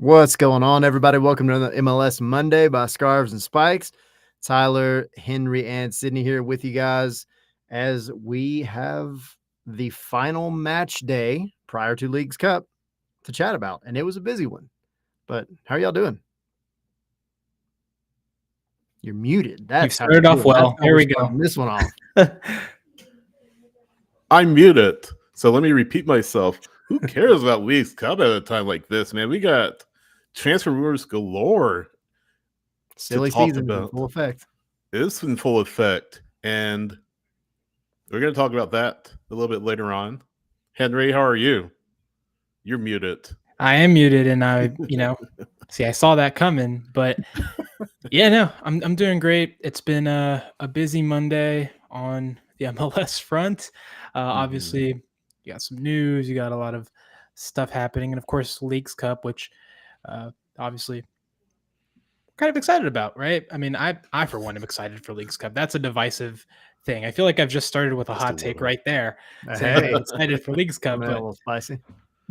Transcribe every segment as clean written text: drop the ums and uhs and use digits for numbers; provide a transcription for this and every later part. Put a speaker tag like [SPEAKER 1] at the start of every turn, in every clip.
[SPEAKER 1] What's going on, everybody? Welcome to the MLS Monday by Scarves and Spikes. Tyler, Henry, and Sydney here with you guys as we have the final match day prior to Leagues Cup to chat about, and it was a busy one. But how are y'all doing? You're muted.
[SPEAKER 2] You started off well. Here we go.
[SPEAKER 1] This one off.
[SPEAKER 3] I'm muted, so let me repeat myself. Who cares about Leagues Cup at a time like this, man? We got transfer rumors galore.
[SPEAKER 1] Silly season in full effect.
[SPEAKER 3] It's in full effect, and we're going to talk about that a little bit later on. Henry, how are you? You're muted.
[SPEAKER 2] I am muted, and I saw that coming, but yeah, no, I'm doing great. It's been a busy Monday on the MLS front. Obviously, you got some news, you got a lot of stuff happening, and of course, Leagues Cup, which obviously kind of excited about, right? I mean, I for one am excited for Leagues Cup. That's a divisive thing. I feel like I've just started with a hot take right there. Saying I'm excited for Leagues Cup,
[SPEAKER 1] but a little spicy.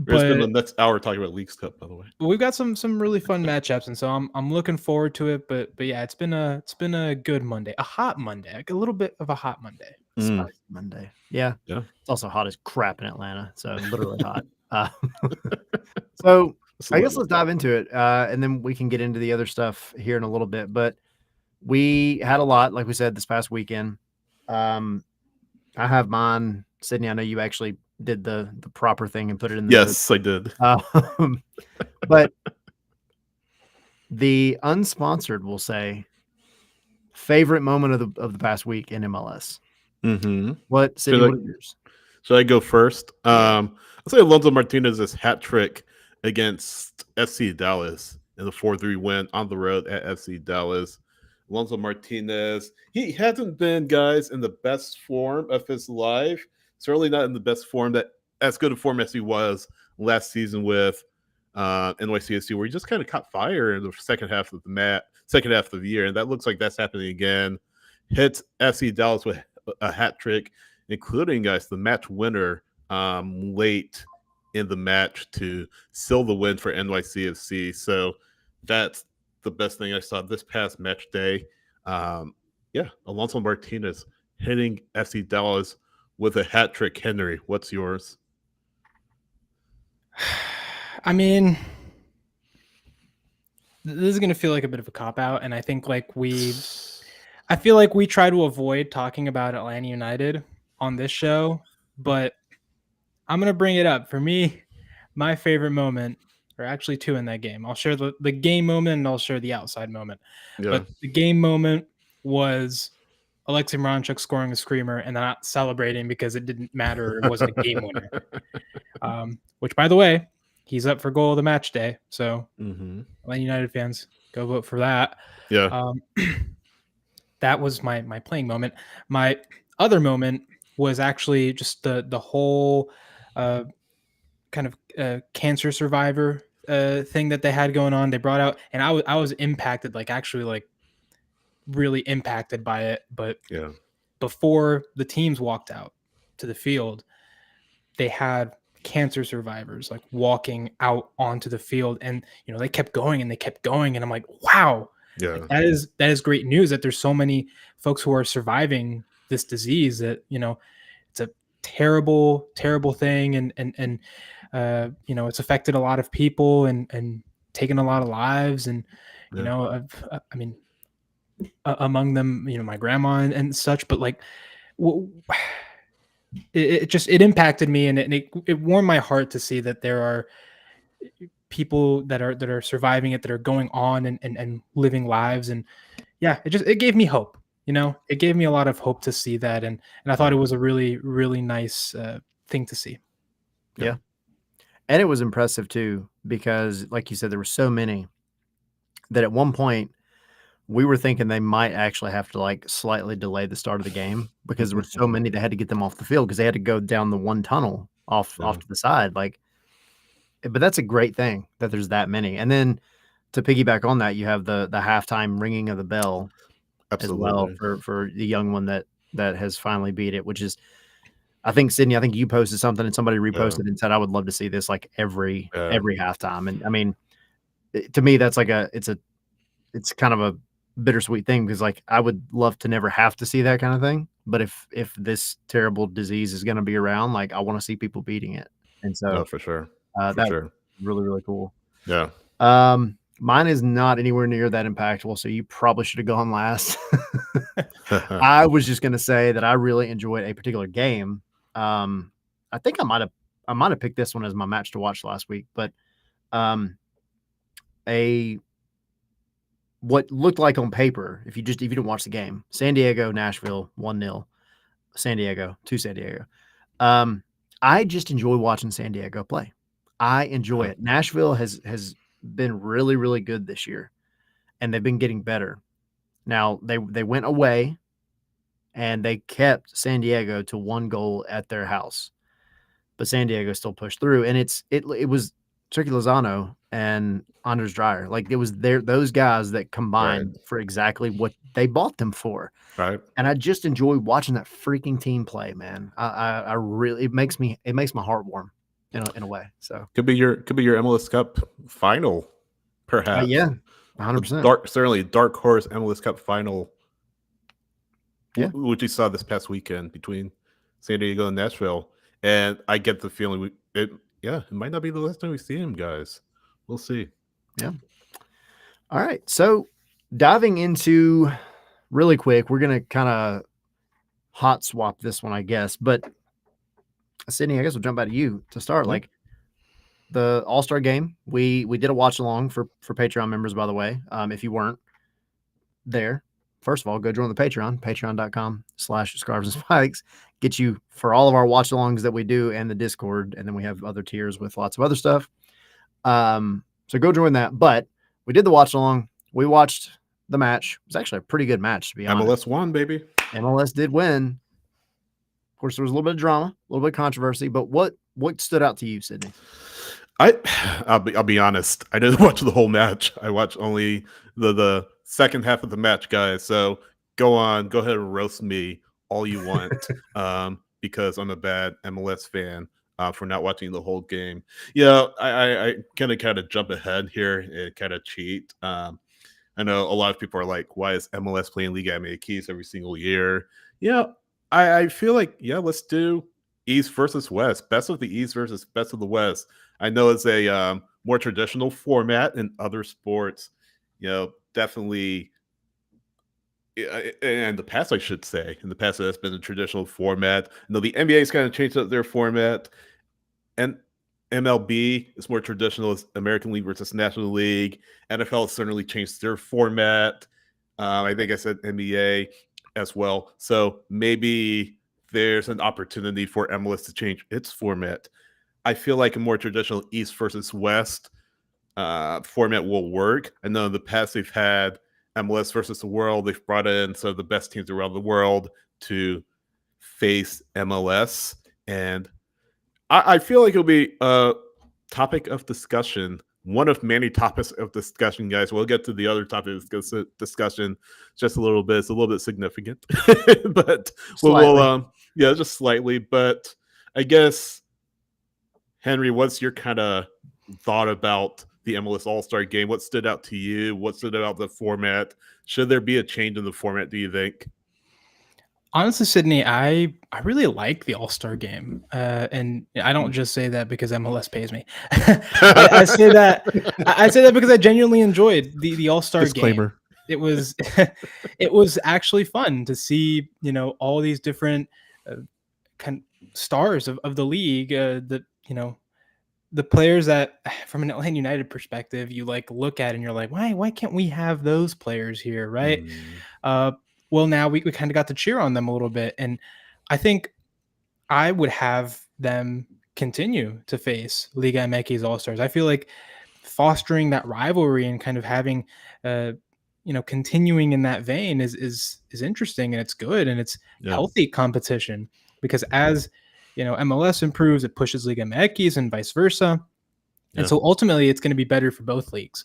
[SPEAKER 3] We're spending the next hour talking about Leagues Cup, by the way.
[SPEAKER 2] We've got some really fun matchups, and so I'm looking forward to it. But yeah, it's been a good Monday, a hot Monday, like a little bit of a hot Monday.
[SPEAKER 1] Spicy Monday. Yeah. It's also hot as crap in Atlanta, so literally hot. So I guess let's dive into it, and then we can get into the other stuff here in a little bit. But we had a lot, like we said, this past weekend. I have mine. Sydney, I know you actually did the proper thing and put it in the
[SPEAKER 3] Yes, I did.
[SPEAKER 1] But the unsponsored will say favorite moment of the past week in MLS. What, Sydney, what are yours?
[SPEAKER 3] Should I go first? I'll say Alonso Martinez's hat trick against FC Dallas in the 4-3 win on the road at FC Dallas. Alonso Martinez, he hasn't been, guys, in the best form of his life. Certainly not in the best form, that as good a form as he was last season with NYCFC, where he just kind of caught fire in the second half of the year, and that looks like that's happening again. Hits FC Dallas with a hat trick, including, guys, the match winner late in the match to seal the win for NYCFC. So that's the best thing I saw this past match day. Alonso Martinez hitting FC Dallas with a hat trick. Henry, what's yours?
[SPEAKER 2] I mean, this is going to feel like a bit of a cop-out, and I think I feel like we try to avoid talking about Atlanta United on this show, but I'm going to bring it up. For me, my favorite moment, or actually two in that game. I'll share the game moment, and I'll share the outside moment. Yeah. But the game moment was Alexei Miranchuk scoring a screamer and not celebrating because it didn't matter. It wasn't a game winner. Which, by the way, he's up for goal of the match day. So Atlanta United fans, go vote for that.
[SPEAKER 3] Yeah.
[SPEAKER 2] That was my playing moment. My other moment was actually just the whole kind of cancer survivor thing that they had going on. They brought out, and I was impacted, really impacted by it. But before the teams walked out to the field, they had cancer survivors walking out onto the field, and they kept going and they kept going, and I'm like, wow. Yeah, that is great news that there's so many folks who are surviving this disease, that it's a terrible thing, and it's affected a lot of people and taken a lot of lives, and among them my grandma and such, but it impacted me, and it warmed my heart to see that there are people that are surviving it, that are going on and living lives. And it gave me hope. It gave me a lot of hope to see that, and I thought it was a really, really nice thing to see.
[SPEAKER 1] Yeah. And it was impressive too, because like you said, there were so many that at one point we were thinking they might actually have to slightly delay the start of the game, because there were so many that had to get them off the field, because they had to go down the one tunnel off to the side. But that's a great thing that there's that many. And then to piggyback on that, you have the halftime ringing of the bell as well for the young one that has finally beat it, which is, I think, Sydney, you posted something and somebody reposted and said, I would love to see this every halftime. And I mean, to me, that's like it's kind of a bittersweet thing because like I would love to never have to see that kind of thing. But if this terrible disease is going to be around, like I want to see people beating it. And
[SPEAKER 3] No,
[SPEAKER 1] so
[SPEAKER 3] for sure. For
[SPEAKER 1] that's
[SPEAKER 3] sure.
[SPEAKER 1] really, really cool.
[SPEAKER 3] Yeah.
[SPEAKER 1] Mine is not anywhere near that impactful. So you probably should have gone last. I was just going to say that I really enjoyed a particular game. I think I might have picked this one as my match to watch last week, but what looked like on paper, if you didn't watch the game, San Diego, Nashville, 1-0, San Diego, to San Diego. I just enjoy watching San Diego play. I enjoy it. Nashville has been really, really good this year, and they've been getting better. Now they went away, and they kept San Diego to 1 goal at their house, but San Diego still pushed through, and it was Turkey Lozano and Anders Dreyer. Like it was those guys that combined for exactly what they bought them for.
[SPEAKER 3] Right.
[SPEAKER 1] And I just enjoy watching that freaking team play, man. I really it makes my heart warm in a way. So
[SPEAKER 3] could be your MLS Cup final, perhaps.
[SPEAKER 1] yeah, 100%.
[SPEAKER 3] Certainly dark horse MLS Cup final.
[SPEAKER 1] Yeah.
[SPEAKER 3] Which you saw this past weekend between San Diego and Nashville. And I get the feeling it might not be the last time we see him, guys. We'll see.
[SPEAKER 1] Yeah. All right. So diving into really quick, we're going to kind of hot swap this one, I guess. But Sydney, I guess we'll jump out to you to start.
[SPEAKER 3] Yeah.
[SPEAKER 1] Like the All-Star game, we did a watch along for Patreon members, by the way. If you weren't there, first of all, go join the Patreon, patreon.com/scarves and spikes. Get you for all of our watch alongs that we do and the Discord. And then we have other tiers with lots of other stuff. So go join that. But we did the watch along. We watched the match. It was actually a pretty good match, to be honest.
[SPEAKER 3] MLS won, baby.
[SPEAKER 1] MLS did win. Of course, there was a little bit of drama, a little bit of controversy. But what stood out to you, Sydney?
[SPEAKER 3] I'll be honest. I didn't watch the whole match. I watched only the second half of the match, guys. So go ahead and roast me all you want, because I'm a bad MLS fan for not watching the whole game. Yeah, I kind of jump ahead here and kind of cheat. I know a lot of people are like, why is MLS playing Liga MX every single year? Yeah, I feel like, let's do East versus West, best of the East versus best of the West. I know it's a more traditional format in other sports, definitely. In the past, I should say, in the past, that's been a traditional format. No, the NBA's kind of changed up their format, and MLB is more traditional as American League versus National League. NFL has certainly changed their format. I think I said NBA as well. So maybe there's an opportunity for MLS to change its format. I feel like a more traditional East versus West format will work. I know in the past they've had MLS versus the world. They've brought in some of the best teams around the world to face MLS. And I feel like it'll be a topic of discussion, one of many topics of discussion, guys. We'll get to the other topic of discussion just a little bit. It's a little bit significant, but we'll just slightly. But I guess, Henry, what's your kind of thought about the MLS All-Star game? What stood out to you? What stood out the format? Should there be a change in the format, do you think?
[SPEAKER 2] Honestly, Sydney, I really like the All-Star game, and I don't just say that because MLS pays me. I say that because I genuinely enjoyed the All-Star game. It was it was actually fun to see all these different stars of the league. The players that, from an Atlanta United perspective, you look at and you're like, why can't we have those players here, right? Well, now we kind of got to cheer on them a little bit. And I think I would have them continue to face Liga MX All-Stars. I feel like fostering that rivalry and kind of having, continuing in that vein is interesting, and it's good, and it's healthy competition, because as MLS improves, it pushes Liga MX and vice versa. And so ultimately it's going to be better for both leagues.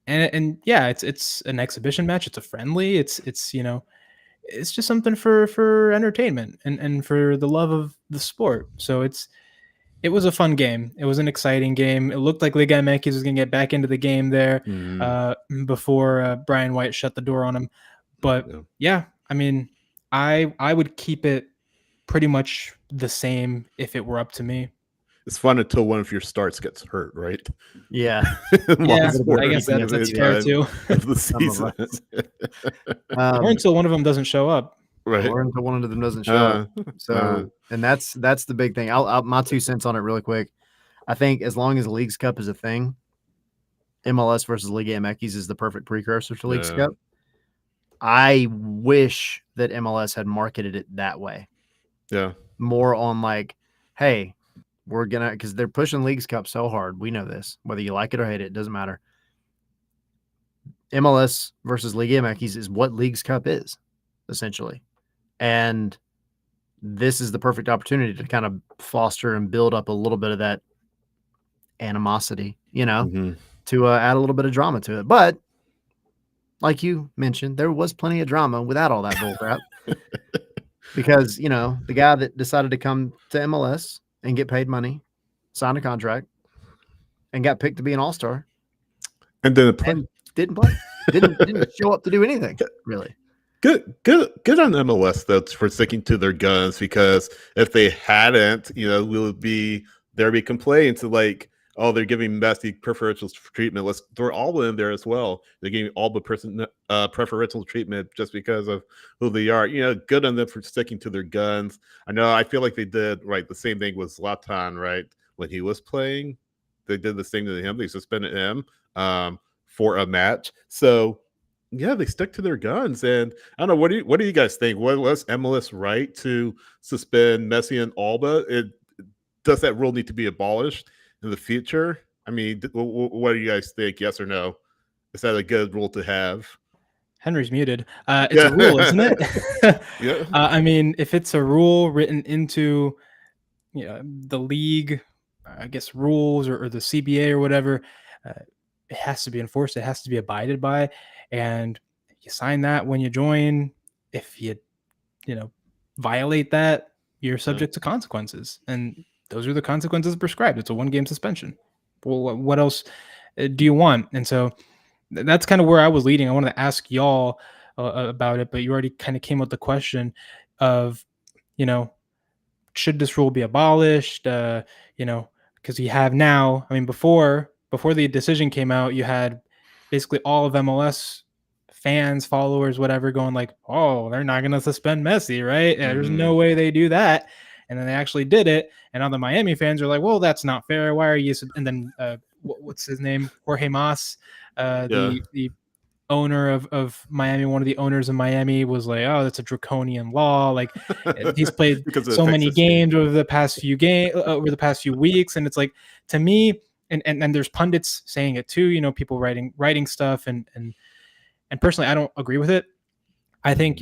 [SPEAKER 2] And it's an exhibition match. It's a friendly. It's just something for entertainment and for the love of the sport. So It was a fun game. It was an exciting game. It looked like Liga MX was going to get back into the game there before Brian White shut the door on him. But yeah, I mean, I would keep it pretty much the same if it were up to me.
[SPEAKER 3] It's fun until one of your starts gets hurt, right?
[SPEAKER 1] Yeah.
[SPEAKER 2] Yeah, I guess that's fair too.
[SPEAKER 3] Of the season.
[SPEAKER 2] Or until one of them doesn't show up.
[SPEAKER 3] Right.
[SPEAKER 1] Or until one of them doesn't show up. So, and that's the big thing. I'll my 2 cents on it really quick. I think as long as the Leagues Cup is a thing, MLS versus Liga MX is the perfect precursor to Leagues Cup. I wish that MLS had marketed it that way.
[SPEAKER 3] Yeah.
[SPEAKER 1] More on like, hey, we're gonna, because they're pushing Leagues Cup so hard. We know this, whether you like it or hate it, doesn't matter. MLS versus Liga MX is what Leagues Cup is, essentially. And this is the perfect opportunity to kind of foster and build up a little bit of that animosity, to add a little bit of drama to it. But like you mentioned, there was plenty of drama without all that bullcrap. Because, the guy that decided to come to MLS and get paid money, signed a contract, and got picked to be an all-star.
[SPEAKER 3] And then
[SPEAKER 1] didn't play. Didn't show up to do anything, really.
[SPEAKER 3] Good on MLS though for sticking to their guns, because if they hadn't, there'd be complaints like, oh, they're giving Messi preferential treatment. Let's throw Alba in there as well. They're giving Alba preferential treatment just because of who they are. Good on them for sticking to their guns. I feel like they did the same thing with Zlatan, right? When he was playing, they did the same to him. They suspended him for a match. So yeah, they stick to their guns. And I don't know, what do you guys think? Was MLS right to suspend Messi and Alba? Does that rule need to be abolished in the future? I mean, what do you guys think? Yes or no? Is that a good rule to have?
[SPEAKER 2] Henry's muted. It's a rule, isn't it?
[SPEAKER 3] Yeah.
[SPEAKER 2] I mean, if it's a rule written into the league, I guess rules or the CBA or whatever, it has to be enforced. It has to be abided by. And you sign that when you join. If you violate that, you're subject to consequences. And those are the consequences prescribed. It's a 1-game suspension. Well, what else do you want? And so that's kind of where I was leading. I wanted to ask y'all about it, but you already kind of came with the question of, should this rule be abolished? Because you have now, I mean, before the decision came out, you had basically all of MLS fans, followers, whatever, going like, oh, they're not going to suspend Messi, right? There's no way they do that. And then they actually did it. And now the Miami fans are like, well, that's not fair. Why are you? And then what's his name? Jorge Mas, the owner of Miami, one of the owners of Miami, was like, oh, that's a draconian law. Like he's played so many games over the past few weeks. And it's like, to me, and there's pundits saying it too, people writing stuff. And personally, I don't agree with it. I think,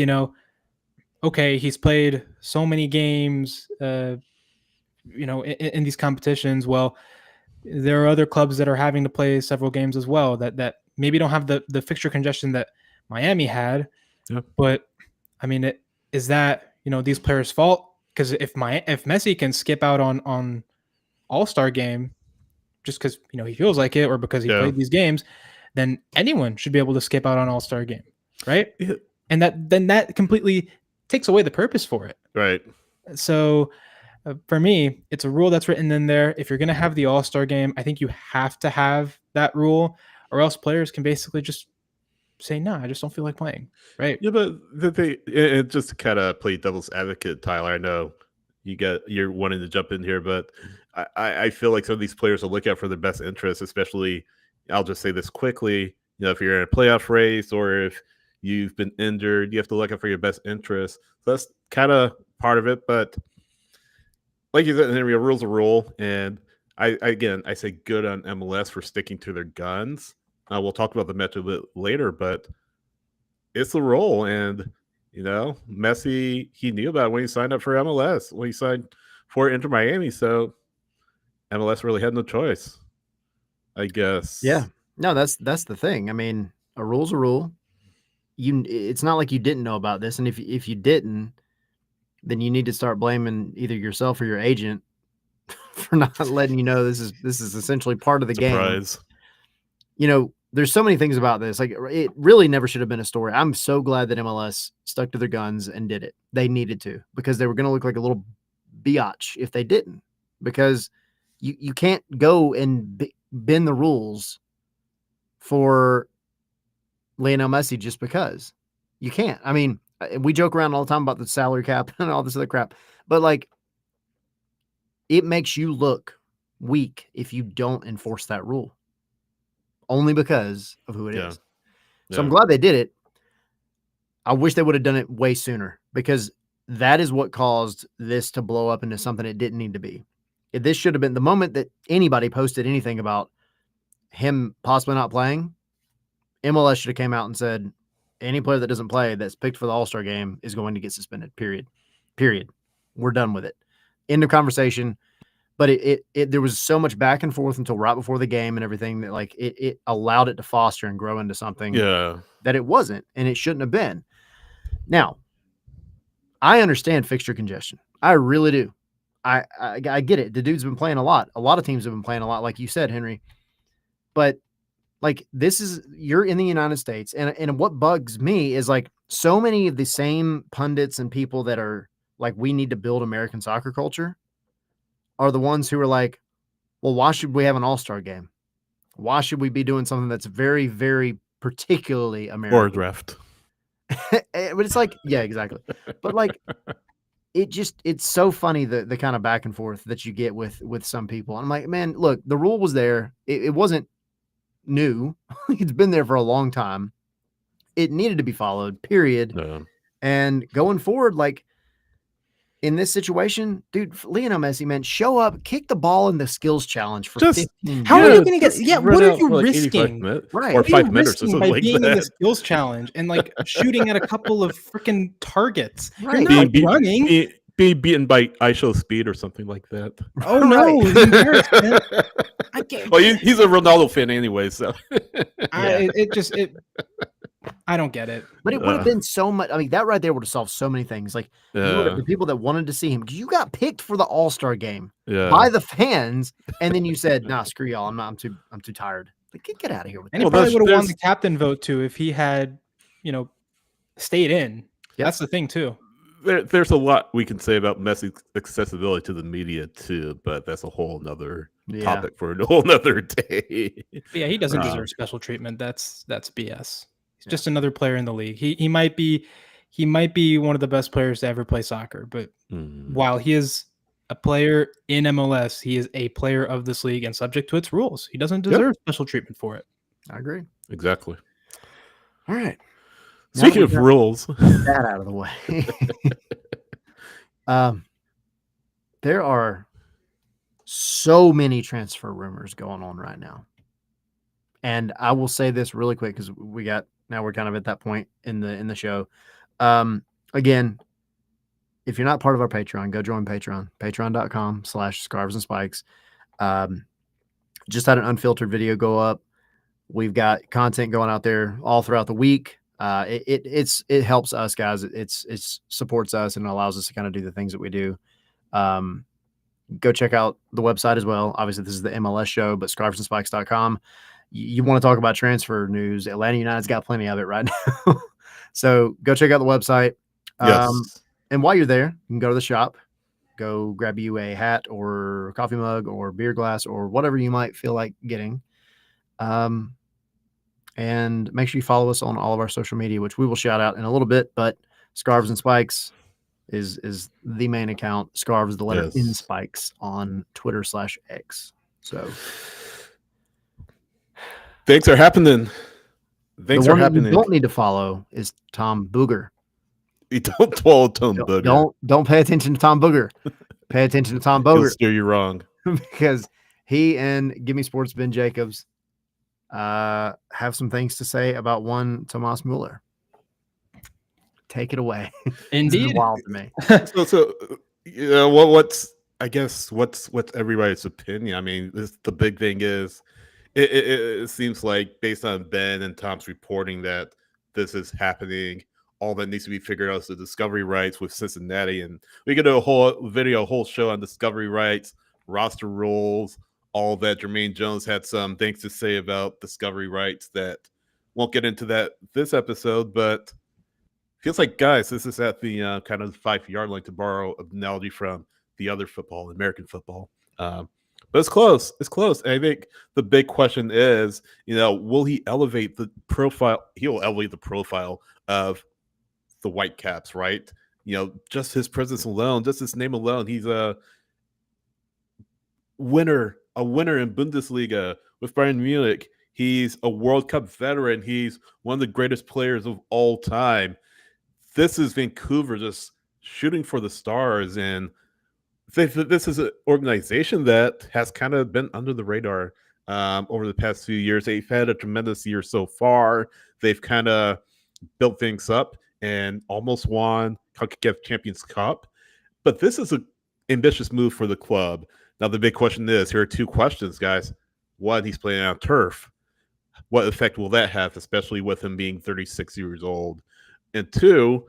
[SPEAKER 2] okay, he's played so many games, in these competitions. Well, there are other clubs that are having to play several games as well that maybe don't have the fixture congestion that Miami had.
[SPEAKER 3] Yeah.
[SPEAKER 2] But I mean, is that, these players' fault? Because if Messi can skip out on All-Star game just because, he feels like it, or because he played these games, then anyone should be able to skip out on All-Star game. Right. Yeah. And that completely takes away the purpose for it.
[SPEAKER 3] Right.
[SPEAKER 2] So for me, it's a rule that's written in there. If you're going to have the All-Star game, I think you have to have that rule, or else players can basically just say, no, I just don't feel like playing. Right.
[SPEAKER 3] Yeah, but it just to kind of play devil's advocate, Tyler, I know you're wanting to jump in here, but I feel like some of these players will look out for their best interests, especially, I'll just say this quickly, if you're in a playoff race or if you've been injured, you have to look out for your best interests. So that's kind of part of it. But like you said, Henry, a rule's a rule. And I say good on MLS for sticking to their guns. We'll talk about the match a bit later, but it's a rule. And, Messi, he knew about it when he signed up for MLS, when he signed for Inter Miami. So MLS really had no choice, I guess.
[SPEAKER 1] Yeah. No, that's the thing. I mean, a rule's a rule. It's not like you didn't know about this. And if you didn't, then you need to start blaming either yourself or your agent for not letting you know this is essentially part of the game.
[SPEAKER 3] Surprise.
[SPEAKER 1] You know, there's so many things about this. Like, it really never should have been a story. I'm so glad that MLS stuck to their guns and did it. They needed to, because they were going to look like a little biatch if they didn't, because you can't go and bend the rules for Lionel Messi just because. You can't. I mean, we joke around all the time about the salary cap and all this other crap, but like, it makes you look weak if you don't enforce that rule, only because of who it is. So I'm glad they did it. I wish they would have done it way sooner, because that is what caused this to blow up into something it didn't need to be. This should have been the moment that anybody posted anything about him possibly not playing. MLS should have came out and said, any player that doesn't play that's picked for the All-Star game is going to get suspended, period. We're done with it. End of conversation. But there was so much back and forth until right before the game and everything that like it allowed it to foster and grow into something that it wasn't, and it shouldn't have been. Now, I understand fixture congestion. I really do. I get it. The dude's been playing a lot. A lot of teams have been playing a lot, like you said, Henry. But like, you're in the United States, and what bugs me is like so many of the same pundits and people that are like, we need to build American soccer culture, are the ones who are like, well, why should we have an all-star game? Why should we be doing something that's very, very particularly American?
[SPEAKER 3] Or a draft.
[SPEAKER 1] But it's like, yeah, exactly. But like, it's so funny, the kind of back and forth that you get with some people. I'm like, man, look, the rule was there. It wasn't new. It's been there for a long time. It needed to be followed, period. And going forward, like, in this situation, dude, Lionel Messi, man, show up, kick the ball in the skills challenge for 15 minutes.
[SPEAKER 2] How are you going to get? Yeah, what are you risking?
[SPEAKER 1] Right,
[SPEAKER 3] or 5 minutes or something
[SPEAKER 2] by
[SPEAKER 3] like
[SPEAKER 2] being
[SPEAKER 3] that.
[SPEAKER 2] in the skills challenge and like shooting at a couple of freaking targets?
[SPEAKER 1] Right.
[SPEAKER 2] You're not running.
[SPEAKER 3] Being beaten by ISO speed or something like that.
[SPEAKER 2] Oh no, embarrassment. I can't.
[SPEAKER 3] Well, he's a Ronaldo fan anyway, so
[SPEAKER 2] I don't get it.
[SPEAKER 1] But it would have been so much. I mean, that right there would have solved so many things. Like, the people that wanted to see him, because you got picked for the All-Star game by the fans, and then you said, "Nah, screw y'all. I'm too tired." Like, get out of here with that.
[SPEAKER 2] And he probably would have won the captain vote too if he had, stayed in. Yep. That's the thing too.
[SPEAKER 3] There's a lot we can say about Messi's accessibility to the media too, but that's a whole nother topic for a whole nother day.
[SPEAKER 2] Yeah, he doesn't deserve special treatment. That's BS. He's just another player in the league. He might be one of the best players to ever play soccer, but while he is a player in MLS, he is a player of this league and subject to its rules. He doesn't deserve special treatment for it.
[SPEAKER 1] I agree.
[SPEAKER 3] Exactly.
[SPEAKER 1] All right.
[SPEAKER 3] Speaking of rules,
[SPEAKER 1] that out of the way. There are so many transfer rumors going on right now. And I will say this really quick, because now we're kind of at that point in the show. Again, if you're not part of our Patreon, go join Patreon, patreon.com/scarves and spikes. Just had an unfiltered video go up. We've got content going out there all throughout the week. It helps us, guys. It supports us and allows us to kind of do the things that we do. Go check out the website as well. Obviously, this is the MLS show, but scarvesandspikes.com. You want to talk about transfer news, Atlanta United's got plenty of it right now. So go check out the website.
[SPEAKER 3] Yes.
[SPEAKER 1] And while you're there, you can go to the shop, go grab you a hat or coffee mug or beer glass or whatever you might feel like getting. And make sure you follow us on all of our social media, which we will shout out in a little bit, but Scarves and Spikes is the main account. Scarves, the letter in Spikes on Twitter/X. So
[SPEAKER 3] things are happening. Things are happening.
[SPEAKER 1] You don't need to follow is Tom Booger.
[SPEAKER 3] You don't follow Tom Booger.
[SPEAKER 1] Don't pay attention to Tom Booger. Pay attention to Tom Booger.
[SPEAKER 3] He'll steer you wrong.
[SPEAKER 1] Because he and Gimme Sports Ben Jacobs have some things to say about one Thomas Müller. Take it away.
[SPEAKER 2] Indeed.
[SPEAKER 1] It's wild to me.
[SPEAKER 3] So what's everybody's opinion? I mean, the big thing is it seems like, based on Ben and Tom's reporting, that this is happening. All that needs to be figured out is the discovery rights with Cincinnati, and we could do a whole show on discovery rights, roster rules, all that. Jermaine Jones had some things to say about discovery rights that won't get into that this episode, but feels like, guys, this is at the kind of 5-yard line, to borrow an analogy from the other football, American football. But it's close. It's close. And I think the big question is, will he elevate the profile? He'll elevate the profile of the Whitecaps, right? Just his presence alone, just his name alone. He's a winner in Bundesliga with Bayern Munich. He's a World Cup veteran. He's one of the greatest players of all time. This is Vancouver just shooting for the stars, and this is an organization that has kind of been under the radar over the past few years. They've had a tremendous year so far. They've kind of built things up and almost won CONCACAF Champions Cup. But this is an ambitious move for the club. Now, the big question is, here are two questions, guys. One, he's playing on turf. What effect will that have, especially with him being 36 years old? And two,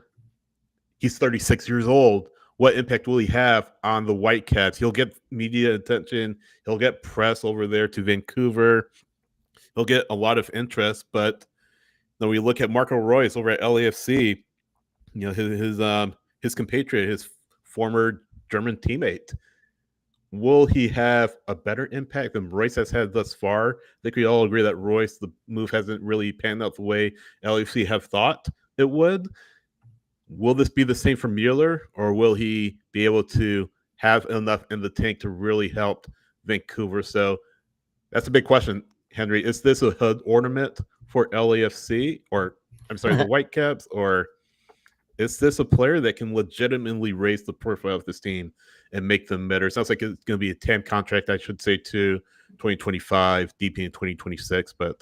[SPEAKER 3] he's 36 years old. What impact will he have on the Whitecaps? He'll get media attention. He'll get press over there to Vancouver. He'll get a lot of interest. But when we look at Marco Reus over at LAFC, his compatriot, his former German teammate, will he have a better impact than Reus has had thus far? I think we all agree that Reus, the move hasn't really panned out the way LAFC have thought it would. Will this be the same for Müller, or will he be able to have enough in the tank to really help Vancouver? So that's a big question, Henry. Is this a hood ornament for LAFC, or I'm sorry, the Whitecaps, or is this a player that can legitimately raise the profile of this team and make them better? It sounds like it's going to be a 10 contract, I should say, to 2025, DP in 2026, but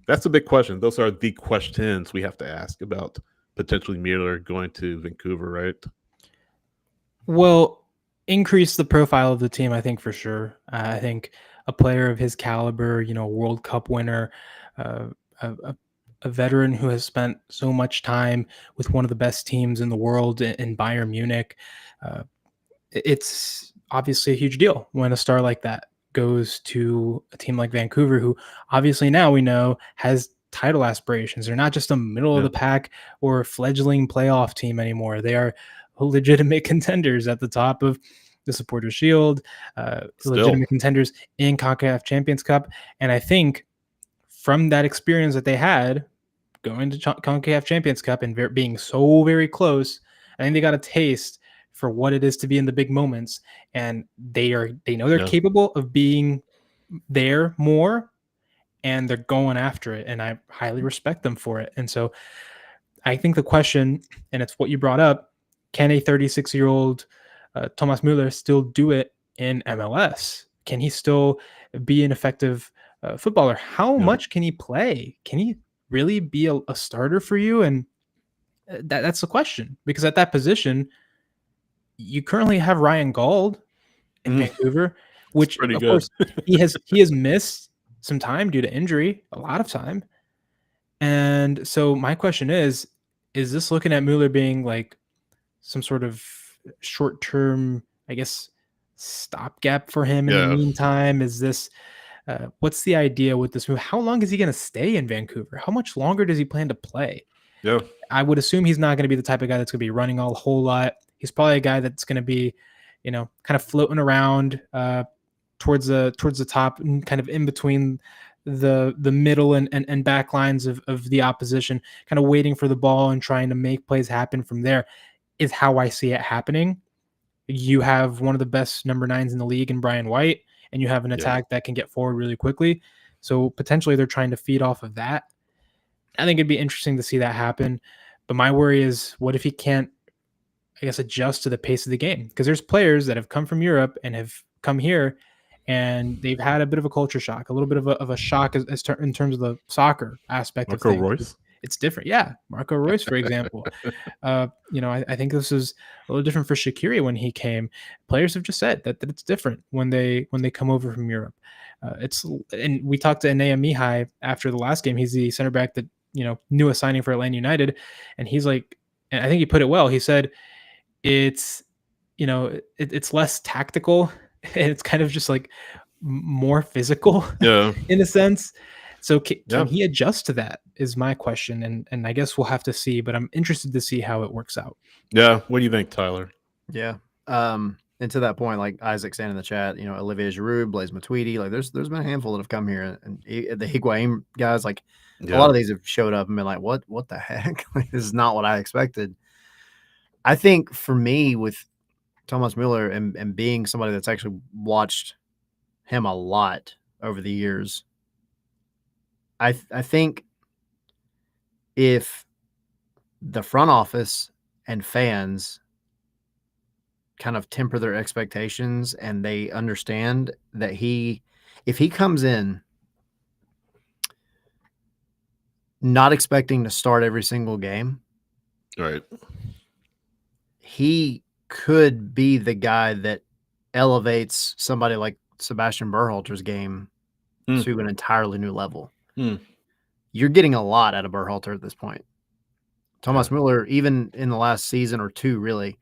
[SPEAKER 3] that's a big question. Those are the questions we have to ask about potentially Müller going to Vancouver, right?
[SPEAKER 2] Well, increase the profile of the team, I think, for sure. I think a player of his caliber, World Cup winner, a veteran who has spent so much time with one of the best teams in the world in Bayern Munich, it's obviously a huge deal when a star like that goes to a team like Vancouver, who obviously now we know has title aspirations. They're not just a middle of the pack or fledgling playoff team anymore. They are legitimate contenders at the top of the Supporters Shield, legitimate contenders in CONCACAF Champions Cup. And I think from that experience that they had going to CONCACAF Champions Cup and being so very close, I think they got a taste for what it is to be in the big moments. And they know they're capable of being there more, and they're going after it. And I highly respect them for it. And so I think the question, and it's what you brought up, can a 36-year-old Thomas Müller still do it in MLS? Can he still be an effective footballer? How much can he play? Can he really be a starter for you? And that's the question, because at that position, you currently have Ryan Gauld in Vancouver, which of course he has missed some time due to injury, a lot of time. And so my question is this looking at Müller being like some sort of short-term, I guess, stopgap for him in the meantime? Is this what's the idea with this move? How long is he going to stay in Vancouver? How much longer does he plan to play?
[SPEAKER 3] Yeah,
[SPEAKER 2] I would assume he's not going to be the type of guy that's going to be running a whole lot. He's probably a guy that's going to be, kind of floating around towards the top and kind of in between the middle and back lines of the opposition, kind of waiting for the ball and trying to make plays happen from there, is how I see it happening. You have one of the best number 9s in the league in Brian White, and you have an attack that can get forward really quickly. So potentially they're trying to feed off of that. I think it'd be interesting to see that happen. But my worry is, what if he can't, I guess, adjust to the pace of the game? Because there's players that have come from Europe and have come here, and they've had a bit of a culture shock, a little bit of a shock in terms of the soccer aspect of things.
[SPEAKER 3] Marco Reus?
[SPEAKER 2] It's different. Yeah. Marco Reus, for example. I think this is a little different for Shaqiri when he came. Players have just said that it's different when they come over from Europe. And we talked to Enea Mihai after the last game. He's the center back that, knew a signing for Atlanta United. And he's like, and I think he put it well. He said, it's less tactical and it's kind of just like more physical
[SPEAKER 3] Yeah.
[SPEAKER 2] in a sense. So can
[SPEAKER 3] Yeah.
[SPEAKER 2] he adjust to that is my question. And I guess we'll have to see, but I'm interested to see how it works out.
[SPEAKER 3] Yeah. What do you think, Tyler?
[SPEAKER 1] Yeah. And to that point, like Isaac saying in the chat, Olivier Giroud, Blaise Matuidi, like there's been a handful that have come here, and the Higuain guys, like a lot of these have showed up and been like, what the heck? Like, this is not what I expected. I think for me with Thomas Müller and being somebody that's actually watched him a lot over the years, I think if the front office and fans kind of temper their expectations and they understand that if he comes in not expecting to start every single game,
[SPEAKER 3] Right.
[SPEAKER 1] he could be the guy that elevates somebody like Sebastian Berhalter's game to an entirely new level. You're getting a lot out of Berhalter at this point. Thomas Müller, even in the last season or two, really,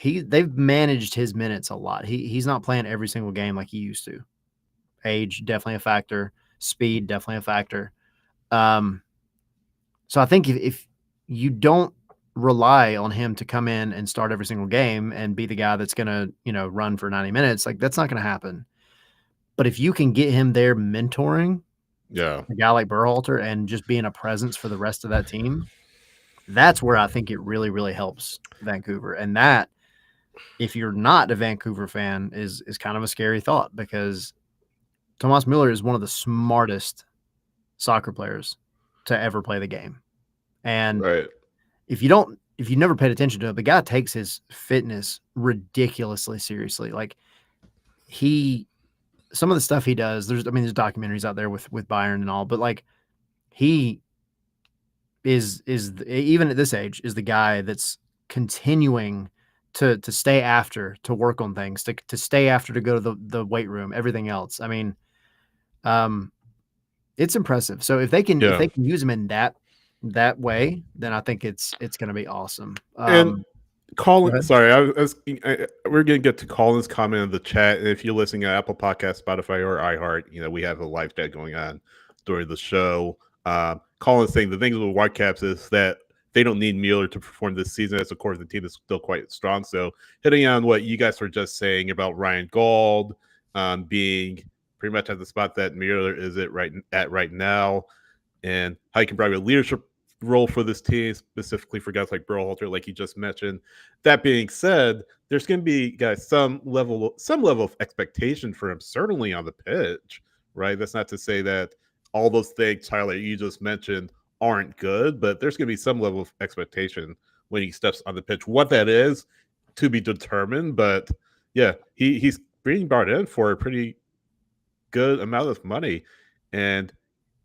[SPEAKER 1] they've managed his minutes a lot. He's not playing every single game like he used to. Age, definitely a factor. Speed, definitely a factor. So I think if you don't rely on him to come in and start every single game and be the guy that's going to, run for 90 minutes, like that's not going to happen. But if you can get him there mentoring a guy like Berhalter and just being a presence for the rest of that team, that's where I think it really, really helps Vancouver. And that, if you're not a Vancouver fan, is kind of a scary thought, because Thomas Müller is one of the smartest soccer players to ever play the game. And if you never paid attention to it, the guy takes his fitness ridiculously seriously. Like some of the stuff he does, there's documentaries out there with Bayern and all, but like he is even at this age is the guy that's continuing to stay after, to work on things, to stay after, to go to the weight room, everything else. I mean, it's impressive. So if they can use him in that way, then I think it's going to be awesome.
[SPEAKER 3] And Colin, sorry, we're going to get to Colin's comment in the chat. And if you're listening at Apple Podcasts, Spotify, or iHeart, we have a live chat going on during the show. Colin's saying the thing with Whitecaps is that they don't need Müller to perform this season, as of course the team is still quite strong. So hitting on what you guys were just saying about Ryan Gauld being pretty much at the spot that Müller is right now, and how he can provide a leadership role for this team, specifically for guys like Berhalter, like you just mentioned. That being said, there's going to be, guys, some level of expectation for him, certainly on the pitch, right? That's not to say that all those things, Tyler, you just mentioned aren't good, but there's going to be some level of expectation when he steps on the pitch. What that is, to be determined, but yeah, he's being brought in for a pretty good amount of money. And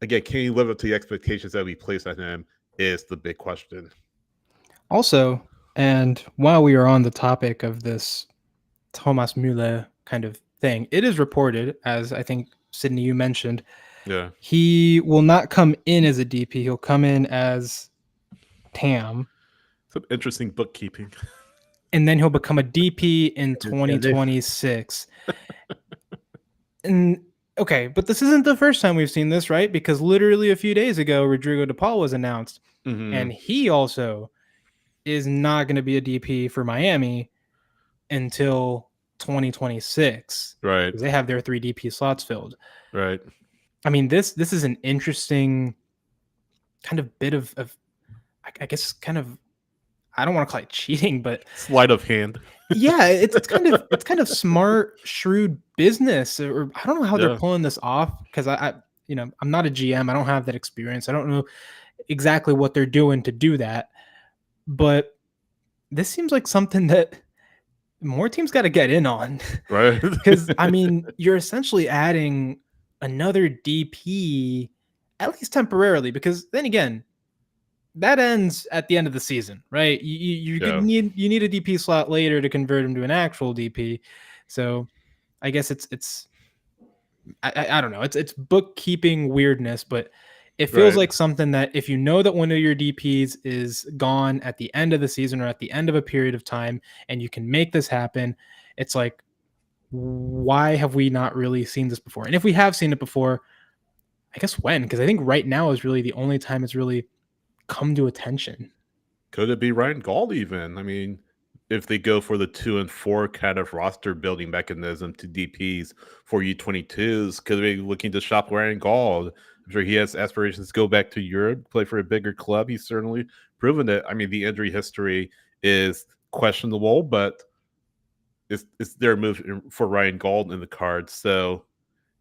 [SPEAKER 3] again, can he live up to the expectations that we place on him is the big question.
[SPEAKER 2] Also, and while we are on the topic of this Thomas Müller kind of thing, it is reported, as I think, Sydney, you mentioned, he will not come in as a DP. He'll come in as TAM.
[SPEAKER 3] Some interesting bookkeeping.
[SPEAKER 2] And then he'll become a DP in 2026. And okay, but this isn't the first time we've seen this, right? Because literally a few days ago, Rodrigo de Paul was announced, and he also is not going to be a DP for Miami until 2026.
[SPEAKER 3] Right.
[SPEAKER 2] Because they have their 3 DP slots filled.
[SPEAKER 3] Right.
[SPEAKER 2] I mean, this is an interesting kind of bit of I guess, kind of, I don't want to call it cheating, but
[SPEAKER 3] sleight of hand.
[SPEAKER 2] Yeah, it's kind of smart, shrewd business. Or I don't know how they're pulling this off, because I'm not a GM. I don't have that experience. I don't know exactly what they're doing to do that. But this seems like something that more teams got to get in on.
[SPEAKER 3] Right.
[SPEAKER 2] Because, I mean, you're essentially adding another DP, at least temporarily, because then again, that ends at the end of the season, right? You need a DP slot later to convert him to an actual DP. So I guess it's I don't know. It's bookkeeping weirdness, but it feels like something that if you know that one of your DPs is gone at the end of the season or at the end of a period of time, and you can make this happen, it's like, why have we not really seen this before? And if we have seen it before, I guess when? Because I think right now is really the only time it's really come to attention.
[SPEAKER 3] Could it be Ryan Gauld even? I mean, if they go for the 2 and 4 kind of roster building mechanism to DPs for U22s, could they be looking to shop Ryan Gauld? I'm sure he has aspirations to go back to Europe, play for a bigger club. He's certainly proven it. I mean, the injury history is questionable, but is there a move for Ryan Gauld in the cards? So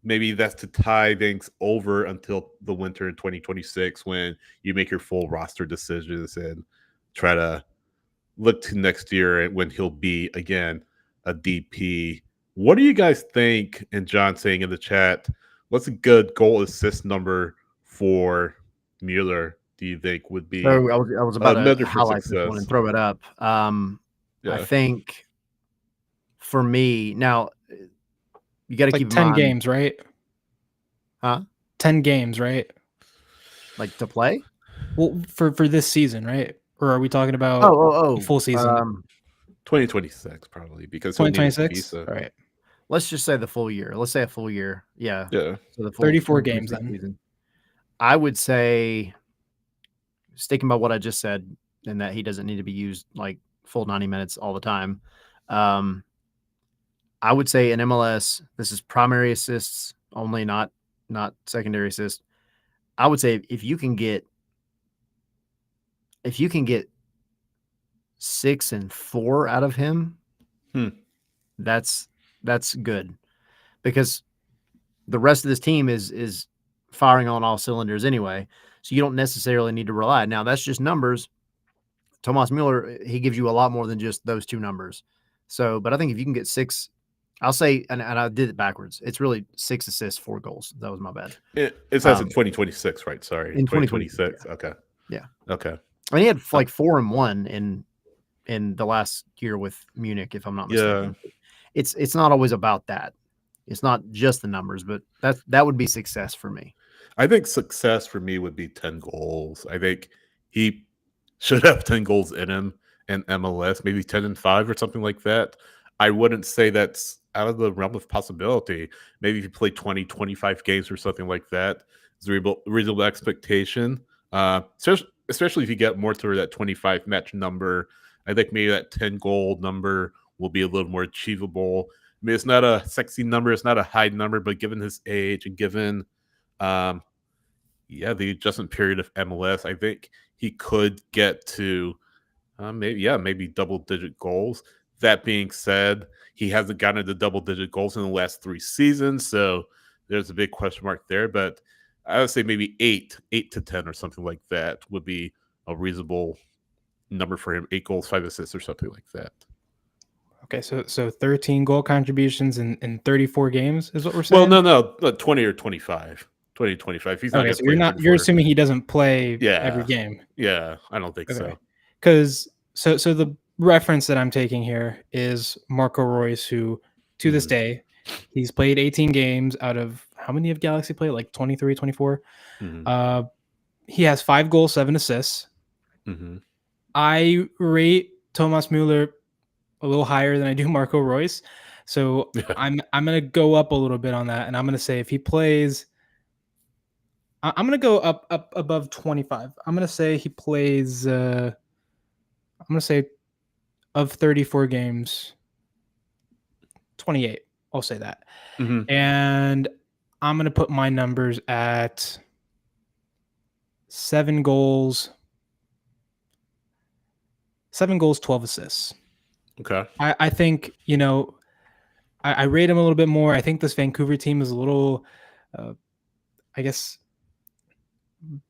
[SPEAKER 3] maybe that's to tie things over until the winter in 2026 when you make your full roster decisions and try to look to next year when he'll be again a DP. What do you guys think? And John saying in the chat, what's a good goal assist number for Müller? Do you think would be?
[SPEAKER 1] So I was about to
[SPEAKER 3] measure for
[SPEAKER 1] highlight this one
[SPEAKER 3] success?
[SPEAKER 1] and throw it up. I think for me now, you got to
[SPEAKER 2] Like
[SPEAKER 1] keep in
[SPEAKER 2] 10
[SPEAKER 1] mind,
[SPEAKER 2] games, right?
[SPEAKER 1] huh?
[SPEAKER 2] 10 games, right?
[SPEAKER 1] Like to play?
[SPEAKER 2] Well, for this season, right? Or are we talking about
[SPEAKER 1] Oh,
[SPEAKER 2] full season?
[SPEAKER 3] 2026 probably because he'll need his
[SPEAKER 2] 2026?
[SPEAKER 3] visa.
[SPEAKER 2] All right.
[SPEAKER 1] Let's just say the full year. Let's say a full year. Yeah.
[SPEAKER 3] Yeah.
[SPEAKER 1] So the full
[SPEAKER 2] 34 games
[SPEAKER 1] 2026
[SPEAKER 2] then.
[SPEAKER 1] season. I would say, sticking by what I just said, and that he doesn't need to be used like full 90 minutes all the time. I would say in MLS, this is primary assists only, not secondary assists. I would say if you can get 6 and 4 out of him, that's good, because the rest of this team is firing on all cylinders anyway. So you don't necessarily need to rely. Now that's just numbers. Thomas Müller, he gives you a lot more than just those two numbers. So, but I think if you can get 6, I'll say, and I did it backwards. It's really 6 assists, 4 goals. That was my bad.
[SPEAKER 3] It says in 2026, right? Sorry,
[SPEAKER 1] in
[SPEAKER 3] 2026.
[SPEAKER 1] Yeah.
[SPEAKER 3] Okay.
[SPEAKER 1] Yeah.
[SPEAKER 3] Okay.
[SPEAKER 1] I mean, he had like 4 and 1 in the last year with Munich, if I'm not mistaken.
[SPEAKER 3] Yeah.
[SPEAKER 1] It's not always about that. It's not just the numbers, but that would be success for me.
[SPEAKER 3] I think success for me would be 10 goals. I think he should have 10 goals in him in MLS, maybe 10 and 5 or something like that. I wouldn't say that's out of the realm of possibility. Maybe if you play 20, 25 games or something like that, it's a reasonable expectation. Especially if you get more to that 25 match number. I think maybe that 10 goal number will be a little more achievable. I mean, it's not a sexy number, it's not a high number, but given his age and given the adjustment period of MLS, I think he could get to maybe double-digit goals. That being said, he hasn't gotten to double-digit goals in the last 3 seasons, so there's a big question mark there. But I would say maybe 8 to 10 or something like that would be a reasonable number for him. 8 goals, 5 assists or something like that.
[SPEAKER 2] Okay, so 13 goal contributions in 34 games is what we're saying?
[SPEAKER 3] Well, no, 20 or 25. 20 to 25. He's not
[SPEAKER 2] okay, so you're assuming he doesn't play every game.
[SPEAKER 3] Yeah, I don't think so.
[SPEAKER 2] Because so the reference that I'm taking here is Marco Reus, who to this day, he's played 18 games out of how many have Galaxy played? Like 23, 24. He has 5 goals, 7 assists. I rate Thomas Müller a little higher than I do Marco Reus. So I'm going to go up a little bit on that. And I'm going to say if he plays, I'm going to go up above 25. I'm going to say he plays, I'm going to say of 34 games, 28. I'll say that. And I'm going to put my numbers at 7 goals, 12 assists.
[SPEAKER 3] Okay.
[SPEAKER 2] I think, I rate him a little bit more. I think this Vancouver team is a little, I guess,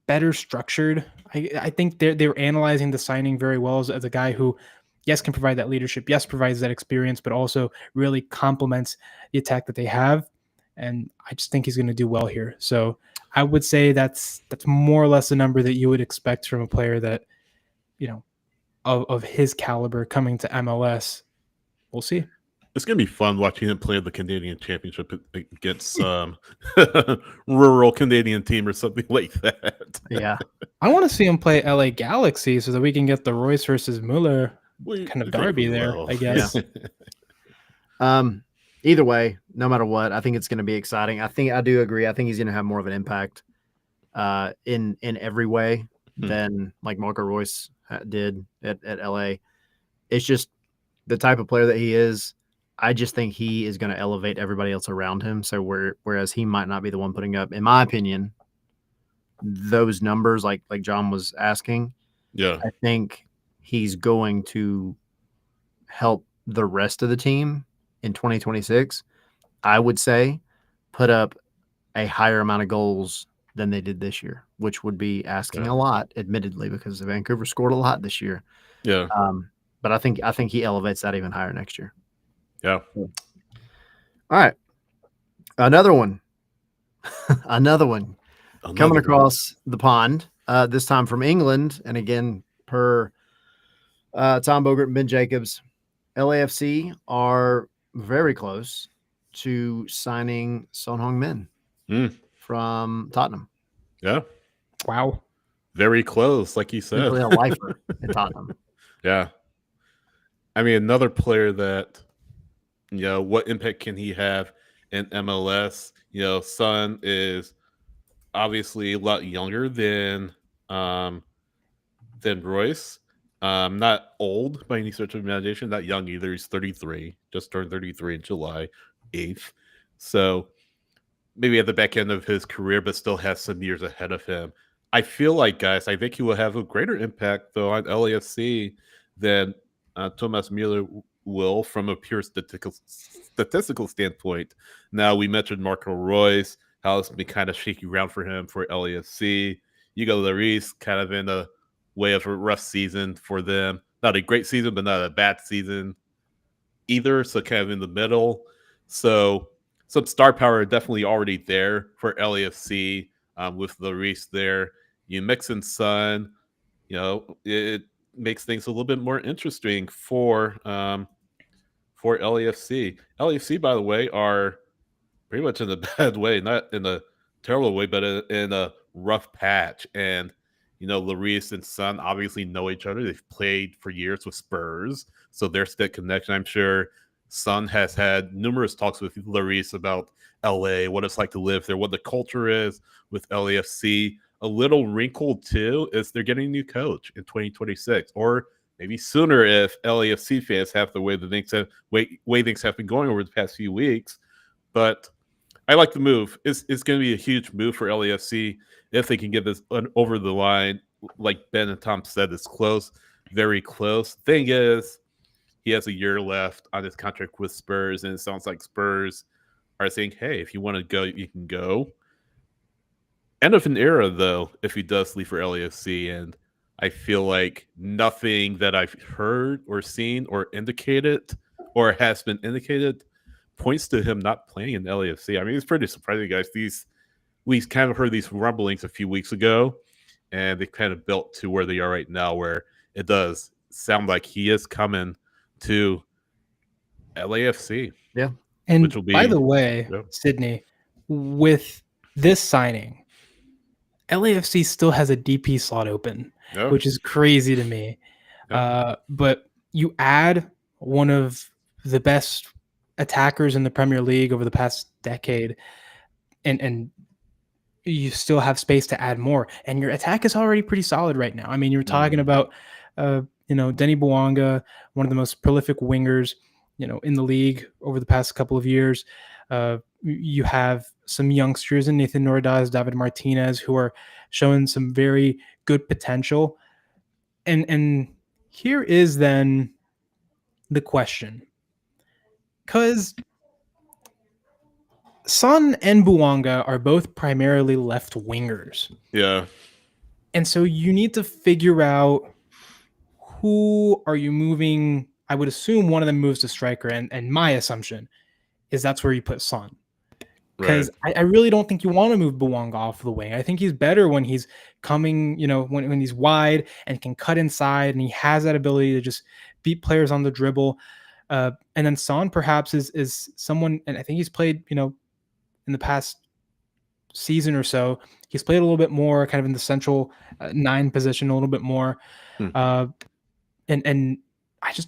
[SPEAKER 2] better structured. I think they're analyzing the signing very well as a guy who, yes, can provide that leadership, yes, provides that experience, but also really complements the attack that they have. And I just think he's going to do well here. So I would say that's more or less the number that you would expect from a player that, of his caliber coming to MLS. We'll see.
[SPEAKER 3] It's going to be fun watching him play the Canadian Championship against some rural Canadian team or something like that.
[SPEAKER 1] Yeah.
[SPEAKER 2] I want to see him play LA Galaxy so that we can get the Royce versus Müller kind of derby there, I guess.
[SPEAKER 1] either way, no matter what, I think it's going to be exciting. I do agree. I think he's going to have more of an impact in every way than like Marco Royce did at LA. It's just the type of player that he is. I just think he is going to elevate everybody else around him. So whereas he might not be the one putting up, in my opinion, those numbers like John was asking,
[SPEAKER 3] Yeah.
[SPEAKER 1] I think he's going to help the rest of the team in 2026. I would say put up a higher amount of goals than they did this year, which would be asking a lot, admittedly, because Vancouver scored a lot this year.
[SPEAKER 3] Yeah.
[SPEAKER 1] But I think he elevates that even higher next year.
[SPEAKER 3] Yeah.
[SPEAKER 1] All right. Another one. Coming across the pond, this time from England. And again, per Tom Bogert and Ben Jacobs, LAFC are very close to signing Son Heung-min from Tottenham.
[SPEAKER 3] Yeah.
[SPEAKER 2] Wow.
[SPEAKER 3] Very close, like you said.
[SPEAKER 1] Essentially a lifer in Tottenham.
[SPEAKER 3] Yeah. I mean, another player that, what impact can he have in MLS? Son is obviously a lot younger than Royce. Not old by any stretch of imagination, not young either. He's 33, just turned 33 in July 8th. So maybe at the back end of his career, but still has some years ahead of him. I feel like, guys, I think he will have a greater impact, though, on LAFC than Thomas Müller will from a pure statistical standpoint. Now, we mentioned Marco Royce, how it's been kind of shaky ground for him for LAFC. Hugo Lloris kind of in a way of a rough season for them. Not a great season, but not a bad season either, so kind of in the middle. So some star power definitely already there for LAFC with Lloris there. You mix in Son, it makes things a little bit more interesting for LAFC. LAFC, by the way, are pretty much in a bad way, not in a terrible way, but in a rough patch. And Lloris and Son obviously know each other. They've played for years with Spurs, so there's that connection. I'm sure Son has had numerous talks with Lloris about LA, what it's like to live there, what the culture is with LAFC. A little wrinkle too is they're getting a new coach in 2026, or maybe sooner if LAFC fans have the way things have been going over the past few weeks. But I like the move. It's going to be a huge move for LAFC if they can get this over the line. Like Ben and Tom said, it's close, very close. Thing is, he has a year left on his contract with Spurs, and it sounds like Spurs are saying, hey, if you want to go, you can go. End of an era, though, if he does leave for LAFC, and I feel like nothing that I've heard or seen or indicated or has been indicated points to him not playing in LAFC. I mean, it's pretty surprising, guys. We kind of heard these rumblings a few weeks ago, and they kind of built to where they are right now, where it does sound like he is coming to LAFC.
[SPEAKER 1] Yeah.
[SPEAKER 2] And
[SPEAKER 3] which will be,
[SPEAKER 2] by the way, Sydney, with this signing, LAFC still has a DP slot open, which is crazy to me. But you add one of the best attackers in the Premier League over the past decade, and you still have space to add more. And your attack is already pretty solid right now. I mean, you're talking about, Denny Bouanga, one of the most prolific wingers, in the league over the past couple of years. You have some youngsters in Nathan Nordaz, David Martinez, who are showing some very good potential. And here is then the question. Because Son and Bouanga are both primarily left wingers.
[SPEAKER 3] Yeah.
[SPEAKER 2] And so you need to figure out who are you moving. I would assume one of them moves to striker. And my assumption is that's where you put Son. Because I really don't think you want to move Bouanga off the wing. I think he's better when he's coming, when he's wide and can cut inside, and he has that ability to just beat players on the dribble. And then Son perhaps is someone, and I think he's played, in the past season or so, he's played a little bit more kind of in the central 9 position, a little bit more. And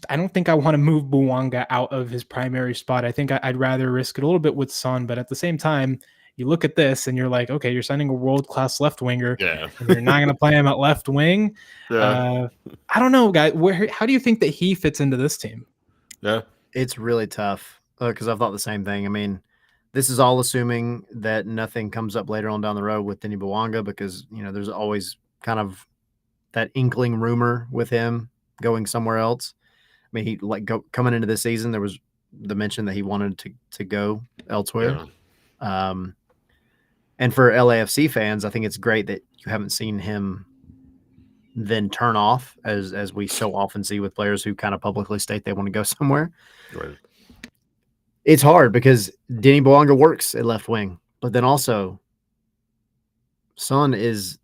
[SPEAKER 2] I don't think I want to move Bouanga out of his primary spot. I think I'd rather risk it a little bit with Son, but at the same time, you look at this and you're like, okay, you're signing a world-class left winger,
[SPEAKER 3] Yeah.
[SPEAKER 2] and you're not going to play him at left wing.
[SPEAKER 3] Yeah.
[SPEAKER 2] I don't know, guys. How do you think that he fits into this team?
[SPEAKER 3] Yeah.
[SPEAKER 1] It's really tough because I've thought the same thing. I mean, this is all assuming that nothing comes up later on down the road with Denny Bouanga because, there's always kind of that inkling rumor with him going somewhere else. I mean, he coming into this season, there was the mention that he wanted to go elsewhere.
[SPEAKER 3] Yeah.
[SPEAKER 1] And for LAFC fans, I think it's great that you haven't seen him then turn off as we so often see with players who kind of publicly state they want to go somewhere.
[SPEAKER 3] Right.
[SPEAKER 1] It's hard because Denny Bouanga works at left wing, but then also Son is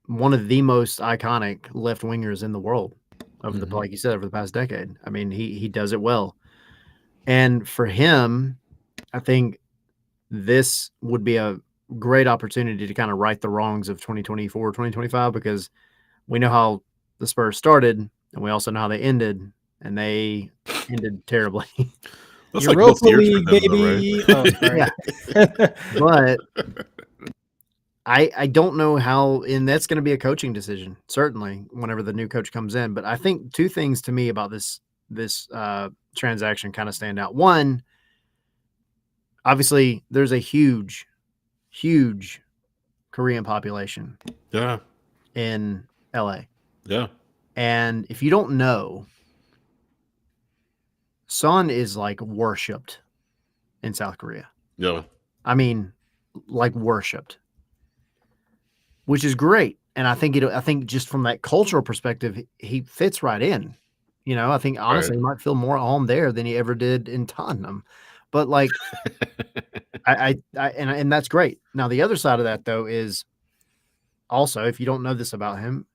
[SPEAKER 1] one of the most iconic left wingers in the world like you said, over the past decade. I mean, he does it well. And for him, I think this would be a great opportunity to kind of right the wrongs of 2024, 2025, because we know how the Spurs started and we also know how they ended, and they ended terribly.
[SPEAKER 3] That's
[SPEAKER 2] Europa
[SPEAKER 3] most years for
[SPEAKER 2] League,
[SPEAKER 3] them,
[SPEAKER 2] baby.
[SPEAKER 3] though, right?
[SPEAKER 2] Oh, sorry.
[SPEAKER 1] Yeah. But I don't know how, and that's going to be a coaching decision, certainly, whenever the new coach comes in. But I think two things to me about this transaction kind of stand out. One, obviously, there's a huge, huge Korean population
[SPEAKER 3] Yeah.
[SPEAKER 1] in LA.
[SPEAKER 3] Yeah.
[SPEAKER 1] And if you don't know, Son is like worshipped in South Korea.
[SPEAKER 3] Yeah.
[SPEAKER 1] I mean, like worshipped, which is great. And I think just from that cultural perspective, he fits right in. I think honestly he might feel more at home there than he ever did in Tottenham. But like, and that's great. Now the other side of that though is also, if you don't know this about him,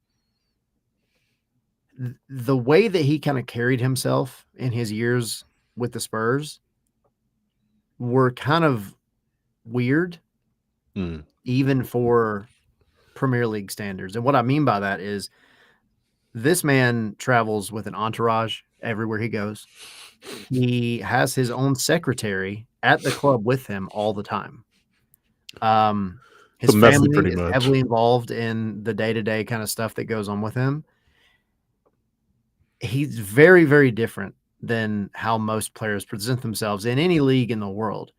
[SPEAKER 1] the way that he kind of carried himself in his years with the Spurs were kind of weird, even for Premier League standards. And what I mean by that is this man travels with an entourage everywhere he goes. He has his own secretary at the club with him all the time. His family is heavily involved in the day-to-day kind of stuff that goes on with him. He's very, very different than how most players present themselves in any league in the world.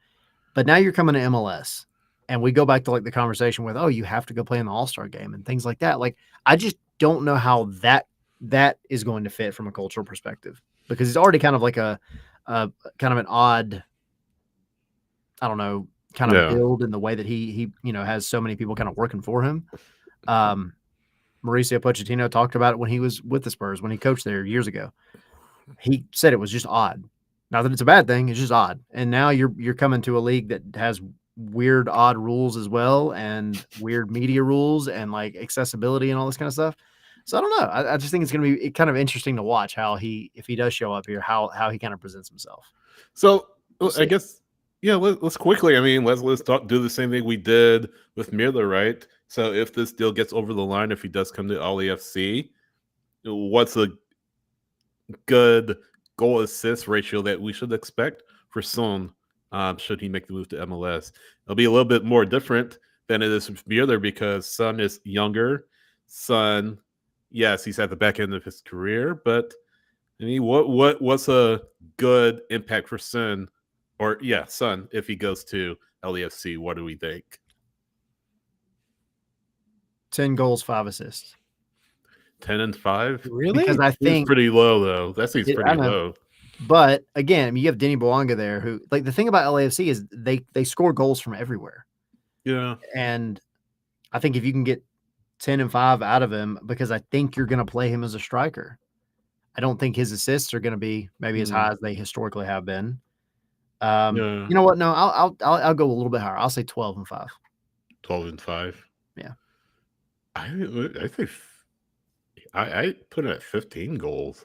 [SPEAKER 1] But now you're coming to MLS, and we go back to like the conversation with, oh, you have to go play in the All-Star game and things like that. Like, I just don't know how that is going to fit from a cultural perspective, because he's already kind of like a kind of an odd, I don't know, kind of build in the way that he has so many people kind of working for him. Mauricio Pochettino talked about it when he was with the Spurs, when he coached there years ago. He said it was just odd. Not that it's a bad thing, it's just odd. And now you're coming to a league that has weird, odd rules as well, and weird media rules and like accessibility and all this kind of stuff. So I don't know. I just think it's going to be kind of interesting to watch how if he does show up here, how he kind of presents himself.
[SPEAKER 3] So I guess, let's quickly. I mean, let's do the same thing we did with Müller, right? So if this deal gets over the line, if he does come to LAFC, what's a good goal assist ratio that we should expect for Son should he make the move to MLS? It'll be a little bit more different than it is with Müller because Son is younger. Son, yes, he's at the back end of his career, but I mean, what's a good impact for Son, Son, if he goes to LAFC? What do we think?
[SPEAKER 1] 10 goals, 5 assists.
[SPEAKER 3] 10 and 5?
[SPEAKER 2] Really?
[SPEAKER 1] Because I think
[SPEAKER 3] it's pretty low, though. That seems pretty low.
[SPEAKER 1] But again, you have Denny Bouanga there, who, like, the thing about LAFC is they score goals from everywhere.
[SPEAKER 3] Yeah.
[SPEAKER 1] And I think if you can get 10 and 5 out of him, because I think you're going to play him as a striker. I don't think his assists are going to be maybe as high as they historically have been. You know what? No, I'll go a little bit higher. I'll say 12 and 5.
[SPEAKER 3] 12 and 5.
[SPEAKER 1] Yeah.
[SPEAKER 3] I think I put it at 15 goals.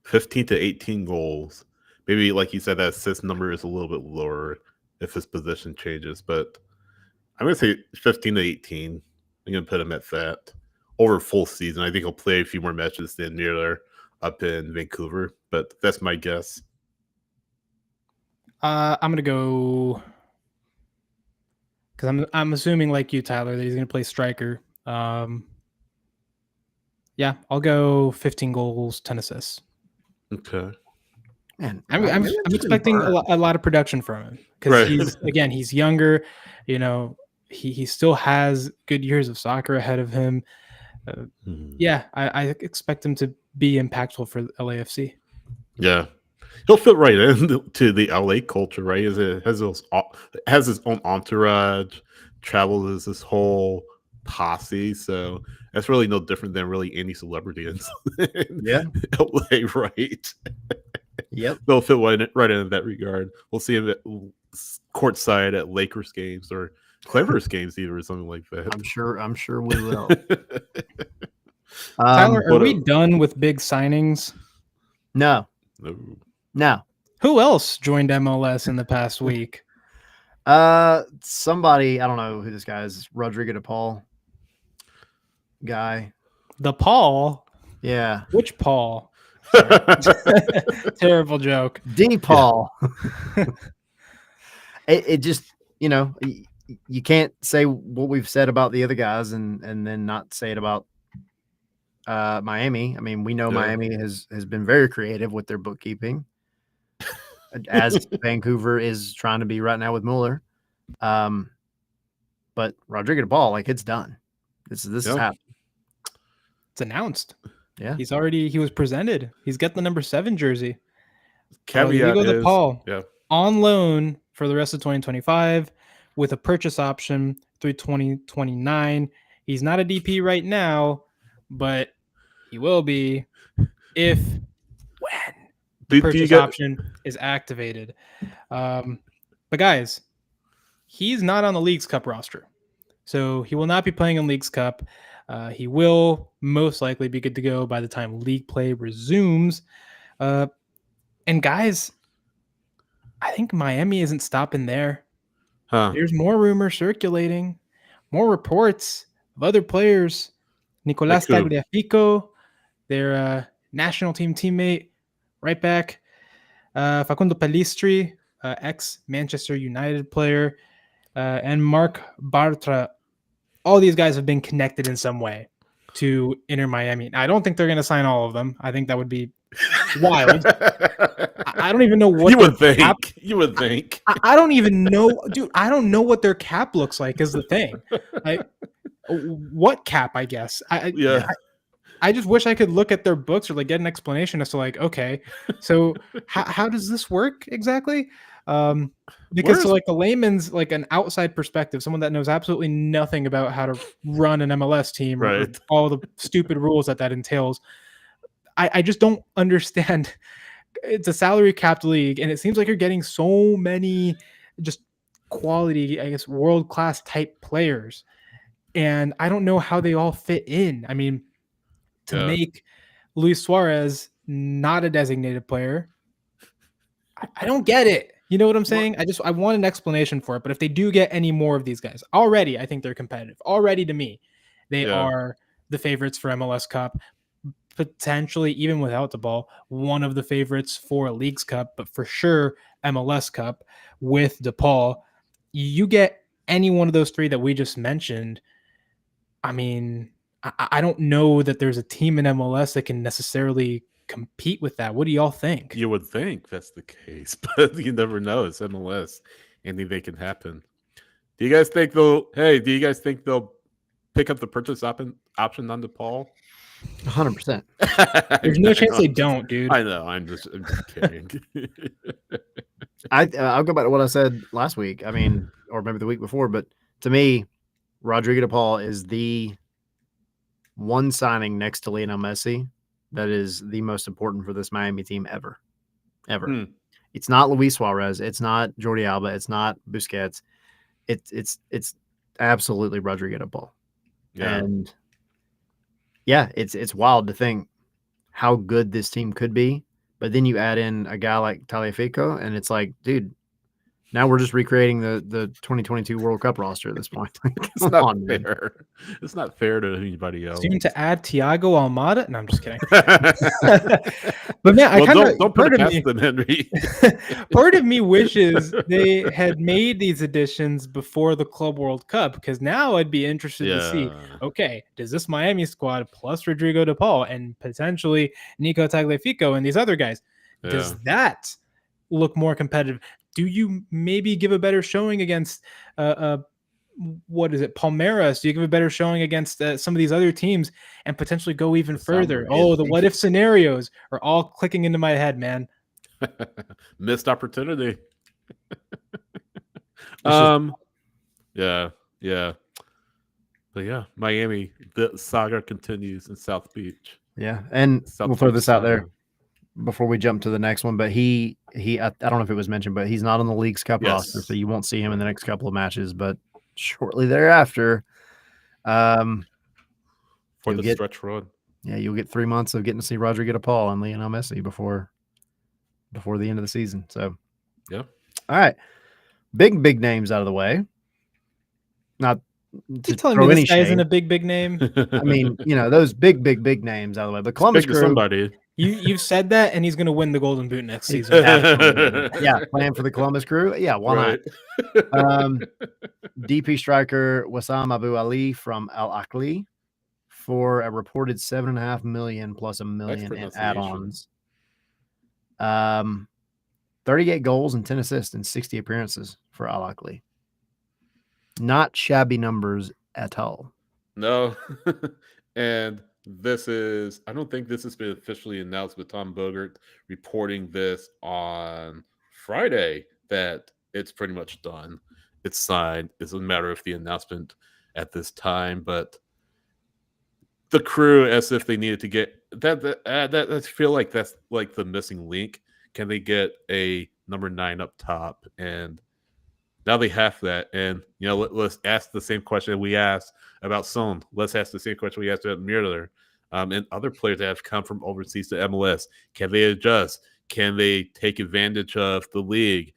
[SPEAKER 3] 15 to 18 goals. Maybe, like you said, that assist number is a little bit lower if his position changes, but I'm going to say 15 to 18. I'm going to put him at that over full season. I think he'll play a few more matches than Müller. up in Vancouver, but that's my guess.
[SPEAKER 2] I'm gonna go because I'm assuming like you, Tyler, that he's gonna play striker. Yeah, I'll go 15 goals, 10 assists.
[SPEAKER 3] Okay.
[SPEAKER 1] Man,
[SPEAKER 2] I'm expecting a lot of production from him because
[SPEAKER 3] Right.
[SPEAKER 2] he's younger. You know, he still has good years of soccer ahead of him. Yeah, I expect him to be impactful for LAFC.
[SPEAKER 3] Yeah. He'll fit right into the LA culture, right? Has his own entourage, travels as his whole posse, so that's really no different than really any celebrity in
[SPEAKER 1] Yeah.
[SPEAKER 3] LA, right?
[SPEAKER 1] Yep.
[SPEAKER 3] They'll fit right in that regard. We'll see him at courtside at Lakers games or Clippers games, either, or something like that.
[SPEAKER 1] I'm sure we will.
[SPEAKER 2] Tyler, are
[SPEAKER 3] what
[SPEAKER 2] we
[SPEAKER 3] a-
[SPEAKER 2] done with big signings?
[SPEAKER 1] No.
[SPEAKER 3] No.
[SPEAKER 1] No.
[SPEAKER 2] Who else joined MLS in the past week?
[SPEAKER 1] Somebody, I don't know who this guy is, Rodrigo de Paul guy.
[SPEAKER 2] The Paul?
[SPEAKER 1] Yeah.
[SPEAKER 2] Which Paul? Sorry. Terrible joke.
[SPEAKER 1] D Paul. It just, you know, you can't say what we've said about the other guys and then not say it about Miami. I mean, we know
[SPEAKER 3] Yeah.
[SPEAKER 1] Miami has been very creative with their bookkeeping, as Vancouver is trying to be right now with Müller. But Rodrigo de Paul, like, it's done. This is happening.
[SPEAKER 2] It's announced.
[SPEAKER 1] Yeah.
[SPEAKER 2] He was presented. He's got the number 7 jersey.
[SPEAKER 3] Caveat
[SPEAKER 2] Rodrigo de
[SPEAKER 3] is,
[SPEAKER 2] Paul
[SPEAKER 3] yeah,
[SPEAKER 2] on loan for the rest of 2025 with a purchase option through 2029. He's not a DP right now, but he will be when the purchase option is activated. But guys, he's not on the Leagues Cup roster, so he will not be playing in Leagues Cup. He will most likely be good to go by the time league play resumes. And guys, I think Miami isn't stopping there. There's more rumors circulating, more reports of other players. Nicolas Tagliafico, their national team teammate, right back. Facundo Pellistri, ex-Manchester United player, and Marc Bartra. All these guys have been connected in some way to Inter Miami. Now, I don't think they're going to sign all of them. I think that would be wild. I don't even know what
[SPEAKER 3] you would think. You would think.
[SPEAKER 2] I don't even know, dude. I don't know what their cap looks like. Is the thing. What cap? I guess. I just wish I could look at their books or like get an explanation as to like, okay, so how does this work exactly? Because to like a layman's, like an outside perspective, someone that knows absolutely nothing about how to run an MLS team, or all the stupid rules that entails, I just don't understand. It's a salary capped league, and it seems like you're getting so many just quality, I guess, world-class type players. And I don't know how they all fit in. I mean, to make Luis Suarez not a designated player, I don't get it. You know what I'm saying? I want an explanation for it. But if they do get any more of these guys, already I think they're competitive. Already, to me, they are the favorites for MLS Cup. Potentially, even without the ball, one of the favorites for a Leagues Cup, but for sure MLS Cup with DePaul. You get any one of those three that we just mentioned. I mean, I don't know that there's a team in MLS that can necessarily compete with that. What do y'all think?
[SPEAKER 3] You would think that's the case, but you never know. It's MLS. Anything can happen. Do you guys think they'll pick up the purchase option on DePaul?
[SPEAKER 1] 100%.
[SPEAKER 2] There's no chance they don't, dude.
[SPEAKER 3] I know. I'm just kidding.
[SPEAKER 1] I'll go back to what I said last week. I mean, or maybe the week before, but to me, Rodrigo de Paul is the one signing next to Lionel Messi that is the most important for this Miami team ever. It's not Luis Suarez. It's not Jordi Alba. It's not Busquets. It's absolutely Rodrigo de Paul.
[SPEAKER 3] Yeah.
[SPEAKER 1] And yeah, it's wild to think how good this team could be. But then you add in a guy like Tagliafico, and it's like, dude, Now we're just recreating the 2022 World Cup roster at this point.
[SPEAKER 3] It's
[SPEAKER 1] Come
[SPEAKER 3] not
[SPEAKER 1] on, man.
[SPEAKER 3] fair. It's not fair to anybody else.
[SPEAKER 2] Soon to add Thiago Almada. No, I'm just kidding. But man, I kind of
[SPEAKER 3] don't put it past them, Henry.
[SPEAKER 2] part of me wishes they had made these additions before the Club World Cup, because now I'd be interested to see, okay, does this Miami squad plus Rodrigo De Paul and potentially Nico Tagliafico and these other guys, does that look more competitive? Do you maybe give a better showing against what is it, Palmeiras? Do you give a better showing against some of these other teams and potentially go even further? Oh, the what if scenarios are all clicking into my head, man.
[SPEAKER 3] Missed opportunity. Yeah. But yeah, Miami, the saga continues in South Beach.
[SPEAKER 1] Yeah, and we'll throw this out there before we jump to the next one, but I don't know if it was mentioned, but he's not on the League's Cup roster, so you won't see him in the next couple of matches, but shortly thereafter,
[SPEAKER 3] for the stretch run.
[SPEAKER 1] Yeah, you'll get 3 months of getting to see Rodrigo De Paul and Lionel Messi before the end of the season. So
[SPEAKER 3] yeah.
[SPEAKER 1] All right. Big names out of the way. Not
[SPEAKER 2] to telling me this guy isn't a big name.
[SPEAKER 1] I mean, those big names out of the way. But Columbus Crew,
[SPEAKER 3] somebody.
[SPEAKER 2] You've said that, and he's going to win the Golden Boot next season.
[SPEAKER 1] Yeah, playing for the Columbus Crew. Yeah, why not? DP striker Wissam Abu Ali from Al Ahly for a reported $7.5 million plus $1 million in add-ons. 38 goals and 10 assists in 60 appearances for Al Ahly. Not shabby numbers at all.
[SPEAKER 3] No. And I don't think this has been officially announced, but Tom Bogert reporting this on Friday that it's pretty much done. It's signed. It's a matter of the announcement at this time, but the Crew, as if they needed to get that I feel like that's like the missing link. Can they get a number 9 up top? And now they have that. And, let's ask the same question we asked about Son. Let's ask the same question we asked about Müller and other players that have come from overseas to MLS. Can they adjust? Can they take advantage of the league?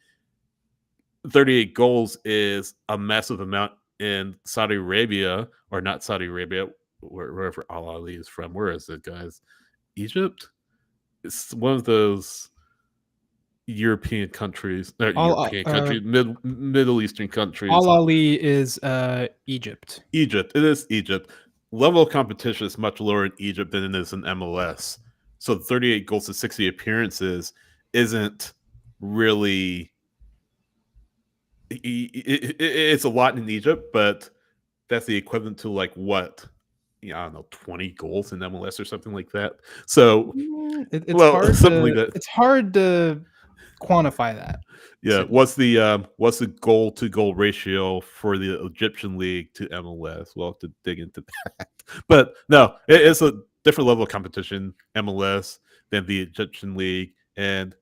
[SPEAKER 3] 38 goals is a massive amount in Saudi Arabia, or not Saudi Arabia, wherever Al Ahly is from. Where is it, guys? Egypt? It's one of those European countries, Middle Eastern countries.
[SPEAKER 2] Al Ahly is Egypt.
[SPEAKER 3] It is Egypt. Level of competition is much lower in Egypt than it is in MLS. So 38 goals to 60 appearances isn't really. It's a lot in Egypt, but that's the equivalent to like what? I don't know, 20 goals in MLS or something like that. So
[SPEAKER 2] it's hard to quantify that.
[SPEAKER 3] Yeah, what's the goal to goal ratio for the Egyptian league to MLS? We'll have to dig into that. But no, it's a different level of competition, MLS, than the Egyptian league. And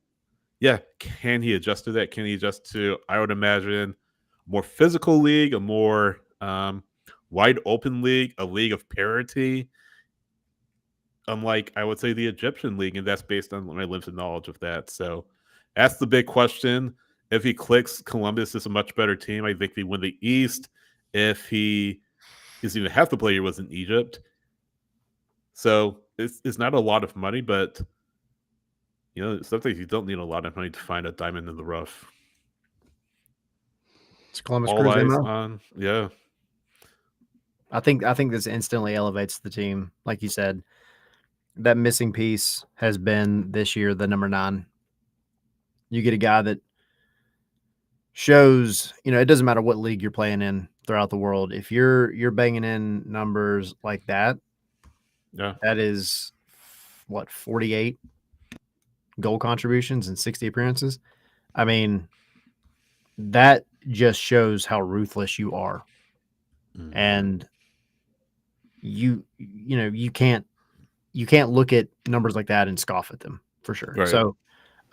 [SPEAKER 3] yeah, can he adjust to that? Can he adjust to, I would imagine, a more physical league, a more wide open league, a league of parity? Unlike, I would say, the Egyptian league, and that's based on my limited knowledge of that. So that's the big question. If he clicks, Columbus is a much better team. I think they win the East. If he is even half the player was in Egypt. So it's not a lot of money, but sometimes you don't need a lot of money to find a diamond in the rough.
[SPEAKER 1] It's Columbus
[SPEAKER 3] All
[SPEAKER 1] Crew's
[SPEAKER 3] eyes
[SPEAKER 1] MO.
[SPEAKER 3] on, yeah.
[SPEAKER 1] I think this instantly elevates the team. Like you said, that missing piece has been this year the number 9. You get a guy that shows, it doesn't matter what league you're playing in throughout the world. If you're banging in numbers like that, that is what, 48 goal contributions and 60 appearances. I mean, that just shows how ruthless you are. Mm-hmm. And you can't look at numbers like that and scoff at them for sure. Right. So,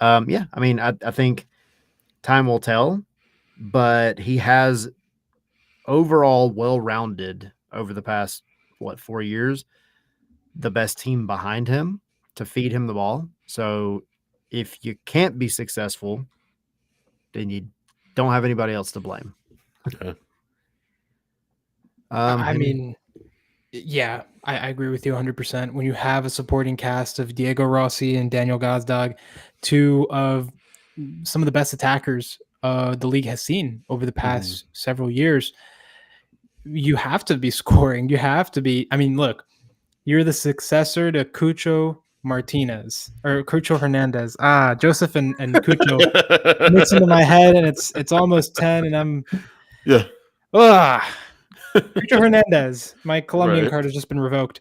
[SPEAKER 1] I mean, I think time will tell, but he has overall well-rounded over the past, 4 years, the best team behind him to feed him the ball. So if you can't be successful, then you don't have anybody else to blame.
[SPEAKER 3] Yeah.
[SPEAKER 2] I mean, yeah, I agree with you 100%. When you have a supporting cast of Diego Rossi and Daniel Gazdag, two of some of the best attackers the league has seen over the past several years, you have to be scoring. You have to be. I mean, look, you're the successor to Cucho Martinez or Cucho Hernandez. Joseph and Cucho mix into my head, and it's almost 10, and I'm
[SPEAKER 3] Yeah.
[SPEAKER 2] Cucho Hernandez. My Colombian
[SPEAKER 3] Right.
[SPEAKER 2] card has just been revoked.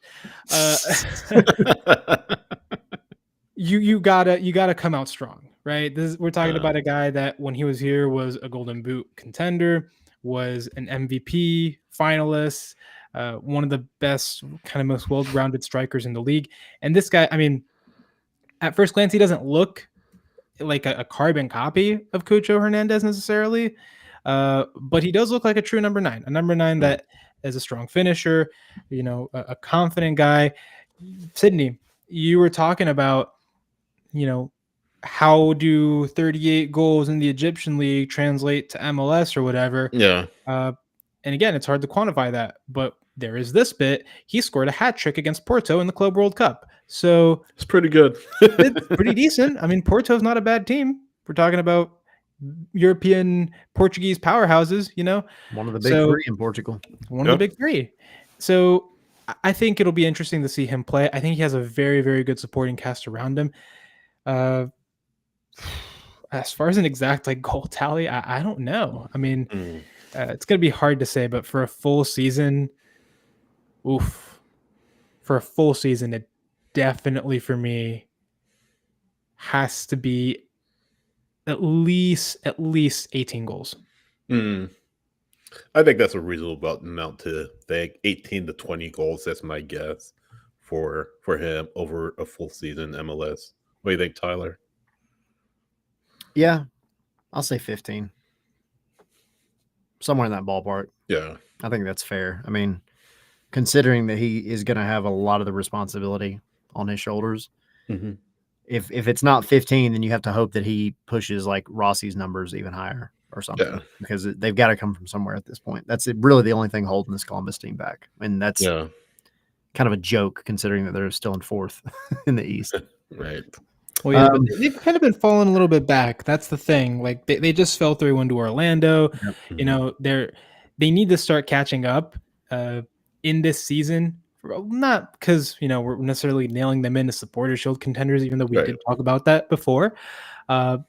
[SPEAKER 2] You gotta come out strong, right? We're talking about a guy that when he was here was a Golden Boot contender, was an MVP finalist, one of the best, kind of most well-rounded strikers in the league. And this guy, I mean, at first glance, he doesn't look like a carbon copy of Cucho Hernandez necessarily, but he does look like a true number 9, a number 9 that is a strong finisher, a confident guy. Sydney, you were talking about, how do 38 goals in the Egyptian league translate to MLS or whatever?
[SPEAKER 3] Yeah.
[SPEAKER 2] And again, it's hard to quantify that, but there is this bit. He scored a hat trick against Porto in the Club World Cup. So
[SPEAKER 3] it's pretty good.
[SPEAKER 2] It's pretty decent. I mean, Porto's not a bad team. We're talking about European Portuguese powerhouses,
[SPEAKER 1] One of the big 3 in Portugal.
[SPEAKER 2] One of the big 3. So I think it'll be interesting to see him play. I think he has a very, very good supporting cast around him. As far as an exact goal tally, I don't know. I mean, it's going to be hard to say, but for a full season, it definitely for me has to be at least 18 goals.
[SPEAKER 3] I think that's a reasonable amount to think. 18 to 20 goals. That's my guess for him over a full season MLS. What do you think, Tyler?
[SPEAKER 1] Yeah, I'll say 15. Somewhere in that ballpark.
[SPEAKER 3] Yeah.
[SPEAKER 1] I think that's fair. I mean, considering that he is going to have a lot of the responsibility on his shoulders, if it's not 15, then you have to hope that he pushes Rossi's numbers even higher or something, because they've got to come from somewhere at this point. That's really the only thing holding this Columbus team back. And that's kind of a joke considering that they're still in 4th in the East.
[SPEAKER 3] Right.
[SPEAKER 2] Well, yeah, but they've kind of been falling a little bit back. That's the thing. They just fell 3-1 to Orlando. They need to start catching up in this season. Not because we're necessarily nailing them into Supporter Shield contenders, even though we did talk about that before. But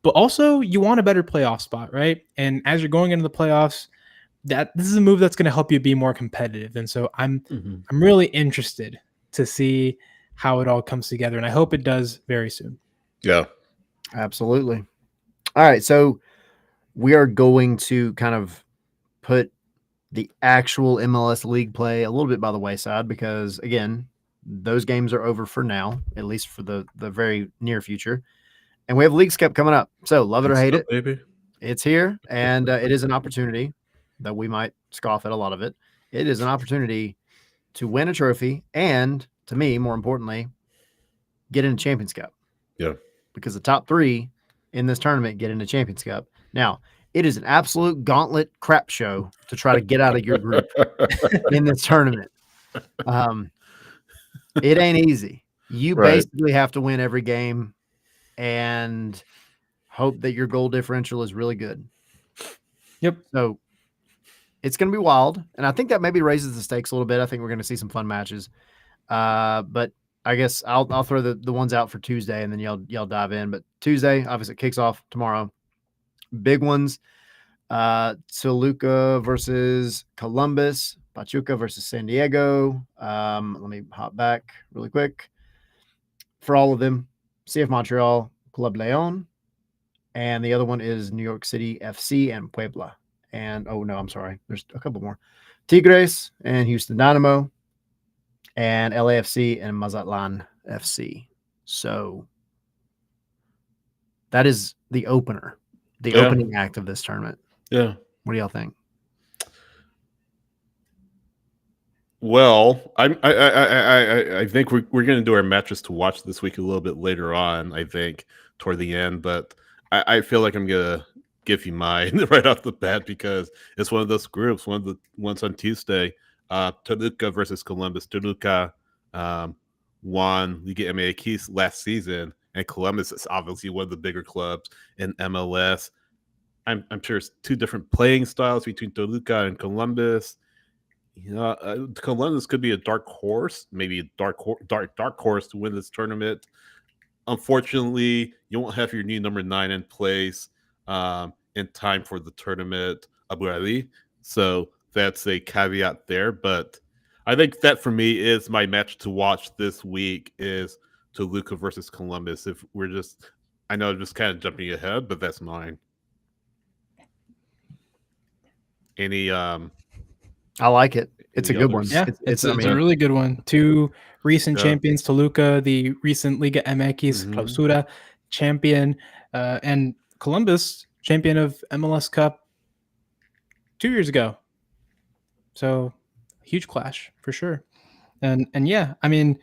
[SPEAKER 2] also, you want a better playoff spot, right? And as you're going into the playoffs, this is a move that's going to help you be more competitive. And so I'm really interested to see how it all comes together, and I hope it does very soon.
[SPEAKER 3] Yeah,
[SPEAKER 1] absolutely. All right, so we are going to kind of put the actual MLS league play a little bit by the wayside because, again, those games are over for now, at least for the very near future. And we have Leagues Cup coming up. So love it or hate it,
[SPEAKER 3] baby.
[SPEAKER 1] It's here, and it is an opportunity that we might scoff at a lot of it. It is an opportunity to win a trophy and, to me, more importantly, get into Champions Cup.
[SPEAKER 3] Yeah.
[SPEAKER 1] Because the top 3 in this tournament get into Champions Cup. Now, it is an absolute gauntlet crap show to try to get out of your group in this tournament. It ain't easy. You basically have to win every game and hope that your goal differential is really good.
[SPEAKER 2] Yep.
[SPEAKER 1] So it's going to be wild. And I think that maybe raises the stakes a little bit. I think we're going to see some fun matches. But I guess I'll throw the ones out for Tuesday and then y'all dive in. But Tuesday, obviously, it kicks off tomorrow. Big ones. Toluca versus Columbus. Pachuca versus San Diego. Let me hop back really quick. For all of them, CF Montreal, Club Leon. And the other one is New York City FC and Puebla. And, oh, no, I'm sorry. There's a couple more. Tigres and Houston Dynamo. And LAFC and Mazatlan FC. So that is the opener, the opening act of this tournament.
[SPEAKER 3] Yeah.
[SPEAKER 1] What do y'all think?
[SPEAKER 3] Well, I think we're going to do our matches to watch this week a little bit later on, I think, toward the end. But I feel like I'm going to give you mine right off the bat because it's one of those groups. One of the ones on Tuesday, Toluca versus Columbus. Toluca won Liga MX last season, and Columbus is obviously one of the bigger clubs in MLS. I'm sure it's two different playing styles between Toluca and Columbus. Columbus could be a dark horse, maybe a dark horse to win this tournament. Unfortunately, you won't have your new number 9 in place in time for the tournament, Abu Ali. So that's a caveat there. But I think that for me is my match to watch this week is Toluca versus Columbus. If we're just, I know I'm just kind of jumping ahead, but that's mine. Any
[SPEAKER 1] I like it. It's a good one.
[SPEAKER 2] Yeah, it's a really good one. Two recent champions, Toluca, the recent Liga MX Clausura champion, and Columbus, champion of MLS Cup 2 years ago. So huge clash for sure. And yeah, I mean,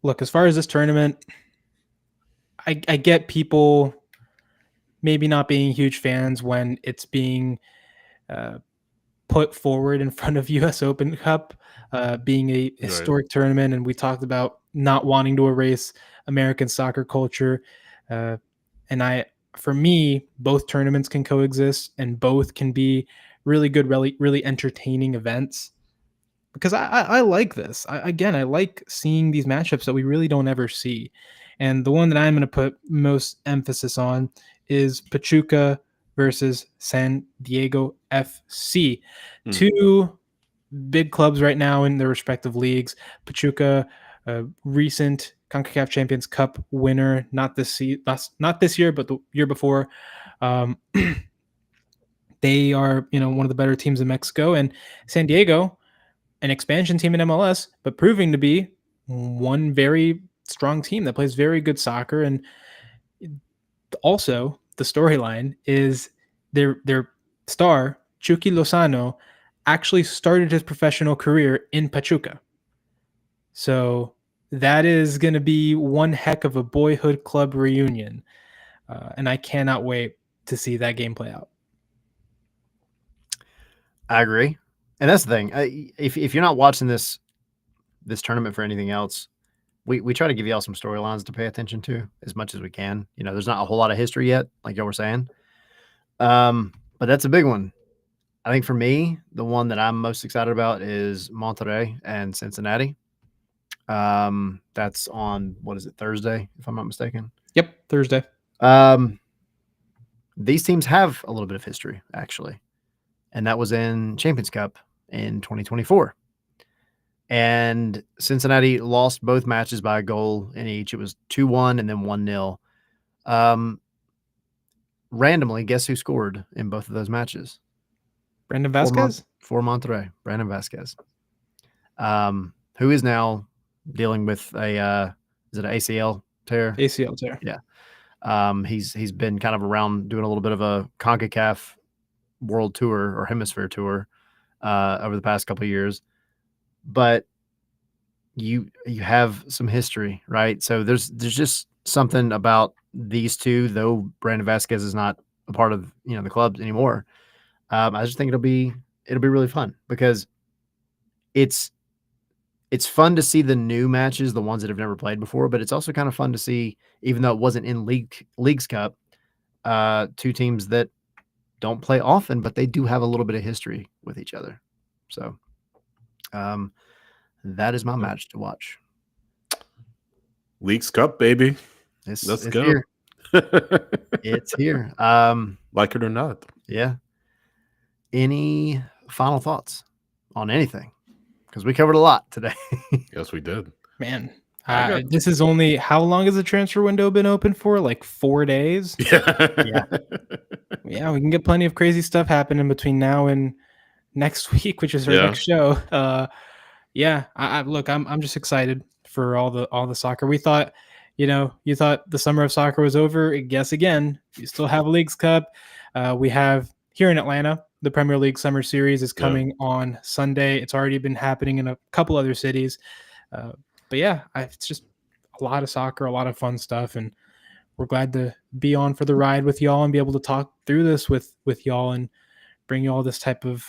[SPEAKER 2] look, as far as this tournament, I get people maybe not being huge fans when it's being put forward in front of US Open Cup, being a historic tournament. And we talked about not wanting to erase American soccer culture. For me, both tournaments can coexist and both can be really good, really entertaining events. Because I like this. I like seeing these matchups that we really don't ever see. And the one that I'm going to put most emphasis on is Pachuca versus San Diego FC. Two big clubs right now in their respective leagues. Pachuca, recent CONCACAF Champions Cup winner, not this year, but the year before. They are, one of the better teams in Mexico, and San Diego, an expansion team in MLS, but proving to be one very strong team that plays very good soccer. And also the storyline is their star, Chucky Lozano, actually started his professional career in Pachuca. So that is going to be one heck of a boyhood club reunion. And I cannot wait to see that game play out.
[SPEAKER 1] I agree. And that's the thing. If you're not watching this tournament for anything else, we try to give y'all some storylines to pay attention to as much as we can. There's not a whole lot of history yet, like y'all were saying. But that's a big one. I think for me, the one that I'm most excited about is Monterrey and Cincinnati. That's on, Thursday, if I'm not mistaken?
[SPEAKER 2] Yep, Thursday.
[SPEAKER 1] These teams have a little bit of history, actually. And that was in Champions Cup in 2024. And Cincinnati lost both matches by a goal in each. It was 2-1 and then 1-0. Randomly, guess who scored in both of those matches?
[SPEAKER 2] Brandon Vasquez?
[SPEAKER 1] For Monterrey, Brandon Vasquez. Who is now dealing with is it an ACL tear?
[SPEAKER 2] ACL tear.
[SPEAKER 1] Yeah. He's been kind of around doing a little bit of a CONCACAF world tour or hemisphere tour over the past couple of years. But you have some history, right? So there's just something about these two, though Brandon Vasquez is not a part of the club anymore. I just think it'll be really fun because it's fun to see the new matches, the ones that have never played before, but it's also kind of fun to see, even though it wasn't in Leagues Cup, two teams that don't play often, but they do have a little bit of history with each other. So that is my match to watch.
[SPEAKER 3] Leagues Cup, baby.
[SPEAKER 1] Let's go. Here. It's here.
[SPEAKER 3] Like it or not.
[SPEAKER 1] Yeah. Any final thoughts on anything? Because we covered a lot today.
[SPEAKER 3] Yes, we did.
[SPEAKER 2] Man, this is only, how long has the transfer window been open for? Like 4 days?
[SPEAKER 3] Yeah.
[SPEAKER 2] Yeah, we can get plenty of crazy stuff happening between now and next week, which is our next show. Look, I'm just excited for all the soccer. We thought, you thought the summer of soccer was over. Guess again, you still have a Leagues Cup. We have here in Atlanta, the Premier League Summer Series is coming on Sunday. It's already been happening in a couple other cities. But yeah, it's just a lot of soccer, a lot of fun stuff, and we're glad to be on for the ride with y'all and be able to talk through this with y'all and bring you all this type of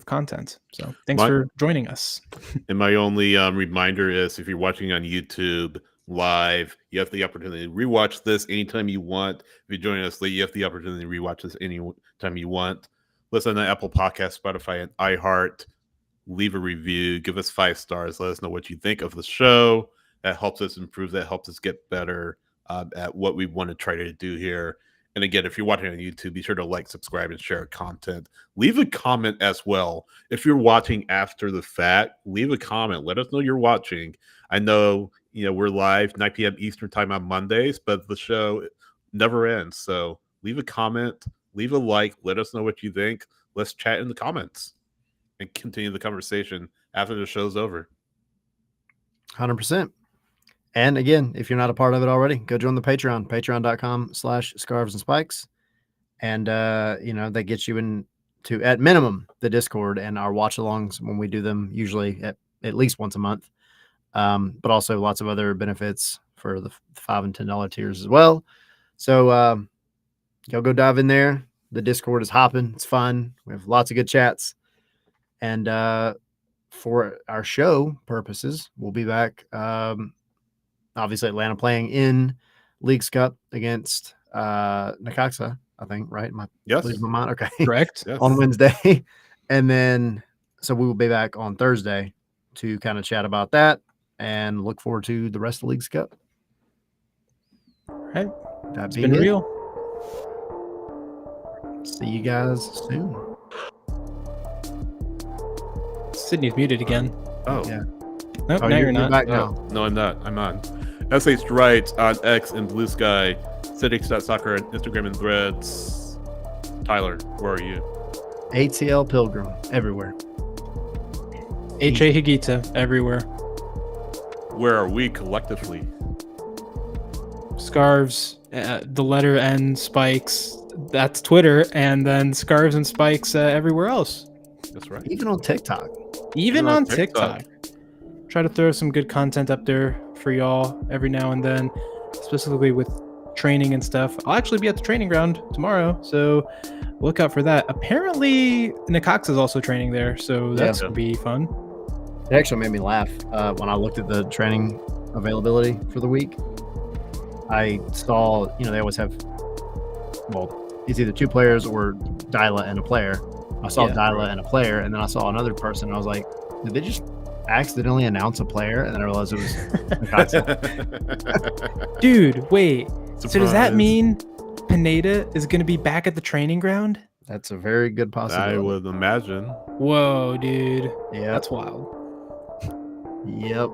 [SPEAKER 2] content. So thanks for joining us.
[SPEAKER 3] And my only reminder is, if you're watching on YouTube live, you have the opportunity to rewatch this anytime you want. If you're joining us late, you have the opportunity to rewatch this anytime you want. Listen to Apple Podcasts, Spotify, and iHeart. Leave a review. Give us 5 stars. Let us know what you think of the show. That helps us improve. That helps us get better at what we want to try to do here. And again, if you're watching on YouTube, be sure to like, subscribe, and share content. Leave a comment as well. If you're watching after the fact, leave a comment. Let us know you're watching. I know, we're live 9 p.m. Eastern time on Mondays, but the show never ends. So leave a comment, leave a like, let us know what you think. Let's chat in the comments and continue the conversation after the show's over.
[SPEAKER 1] 100%. And again, if you're not a part of it already, go join the Patreon, patreon.com/scarves and spikes. And, they get you into, at minimum, the Discord and our watch alongs when we do them, usually at least once a month. But also lots of other benefits for the $5 and $10 tiers as well. So y'all go dive in there. The Discord is hopping. It's fun. We have lots of good chats. And for our show purposes, we'll be back. Obviously, Atlanta playing in Leagues Cup against Necaxa, I think, right?
[SPEAKER 3] Yes.
[SPEAKER 1] Losing my mind. Okay.
[SPEAKER 2] Correct.
[SPEAKER 3] Yes.
[SPEAKER 1] On Wednesday. And then, so we will be back on Thursday to kind of chat about that and look forward to the rest of the Leagues Cup.
[SPEAKER 2] All right.
[SPEAKER 1] It's
[SPEAKER 2] been real.
[SPEAKER 1] See you guys soon.
[SPEAKER 2] Sydney's muted again.
[SPEAKER 3] Oh.
[SPEAKER 1] Yeah.
[SPEAKER 2] Nope,
[SPEAKER 1] Oh,
[SPEAKER 2] now you're not.
[SPEAKER 1] back
[SPEAKER 3] Oh,
[SPEAKER 1] now.
[SPEAKER 3] no, I'm not. I'm on. SH Wright on X and Blue Sky. Soccer on Instagram and Threads. Tyler, where are you?
[SPEAKER 1] ATL Pilgrim everywhere.
[SPEAKER 2] HA Higita everywhere.
[SPEAKER 3] Where are we collectively?
[SPEAKER 2] Scarves, the letter N, spikes. That's Twitter, and then Scarves and Spikes everywhere else.
[SPEAKER 3] That's right.
[SPEAKER 1] Even on TikTok.
[SPEAKER 2] Even on TikTok. Try to throw some good content up there for y'all every now and then, specifically with training and stuff. I'll actually be at the training ground tomorrow, so look out for that. Apparently, Necaxa is also training there, so that's going to be fun.
[SPEAKER 1] It actually made me laugh when I looked at the training availability for the week. I saw, they always have, it's either 2 players or Dyla and a player. I saw Dyla and a player, and then I saw another person. And I was like, did they just accidentally announce a player? And then I realized it was Necaxa.
[SPEAKER 2] Dude, wait.
[SPEAKER 3] Surprise.
[SPEAKER 2] So does that mean Pineda is going to be back at the training ground?
[SPEAKER 1] That's a very good possibility.
[SPEAKER 3] I would imagine.
[SPEAKER 2] Whoa, dude.
[SPEAKER 1] Yeah.
[SPEAKER 2] That's wild.
[SPEAKER 1] Yep.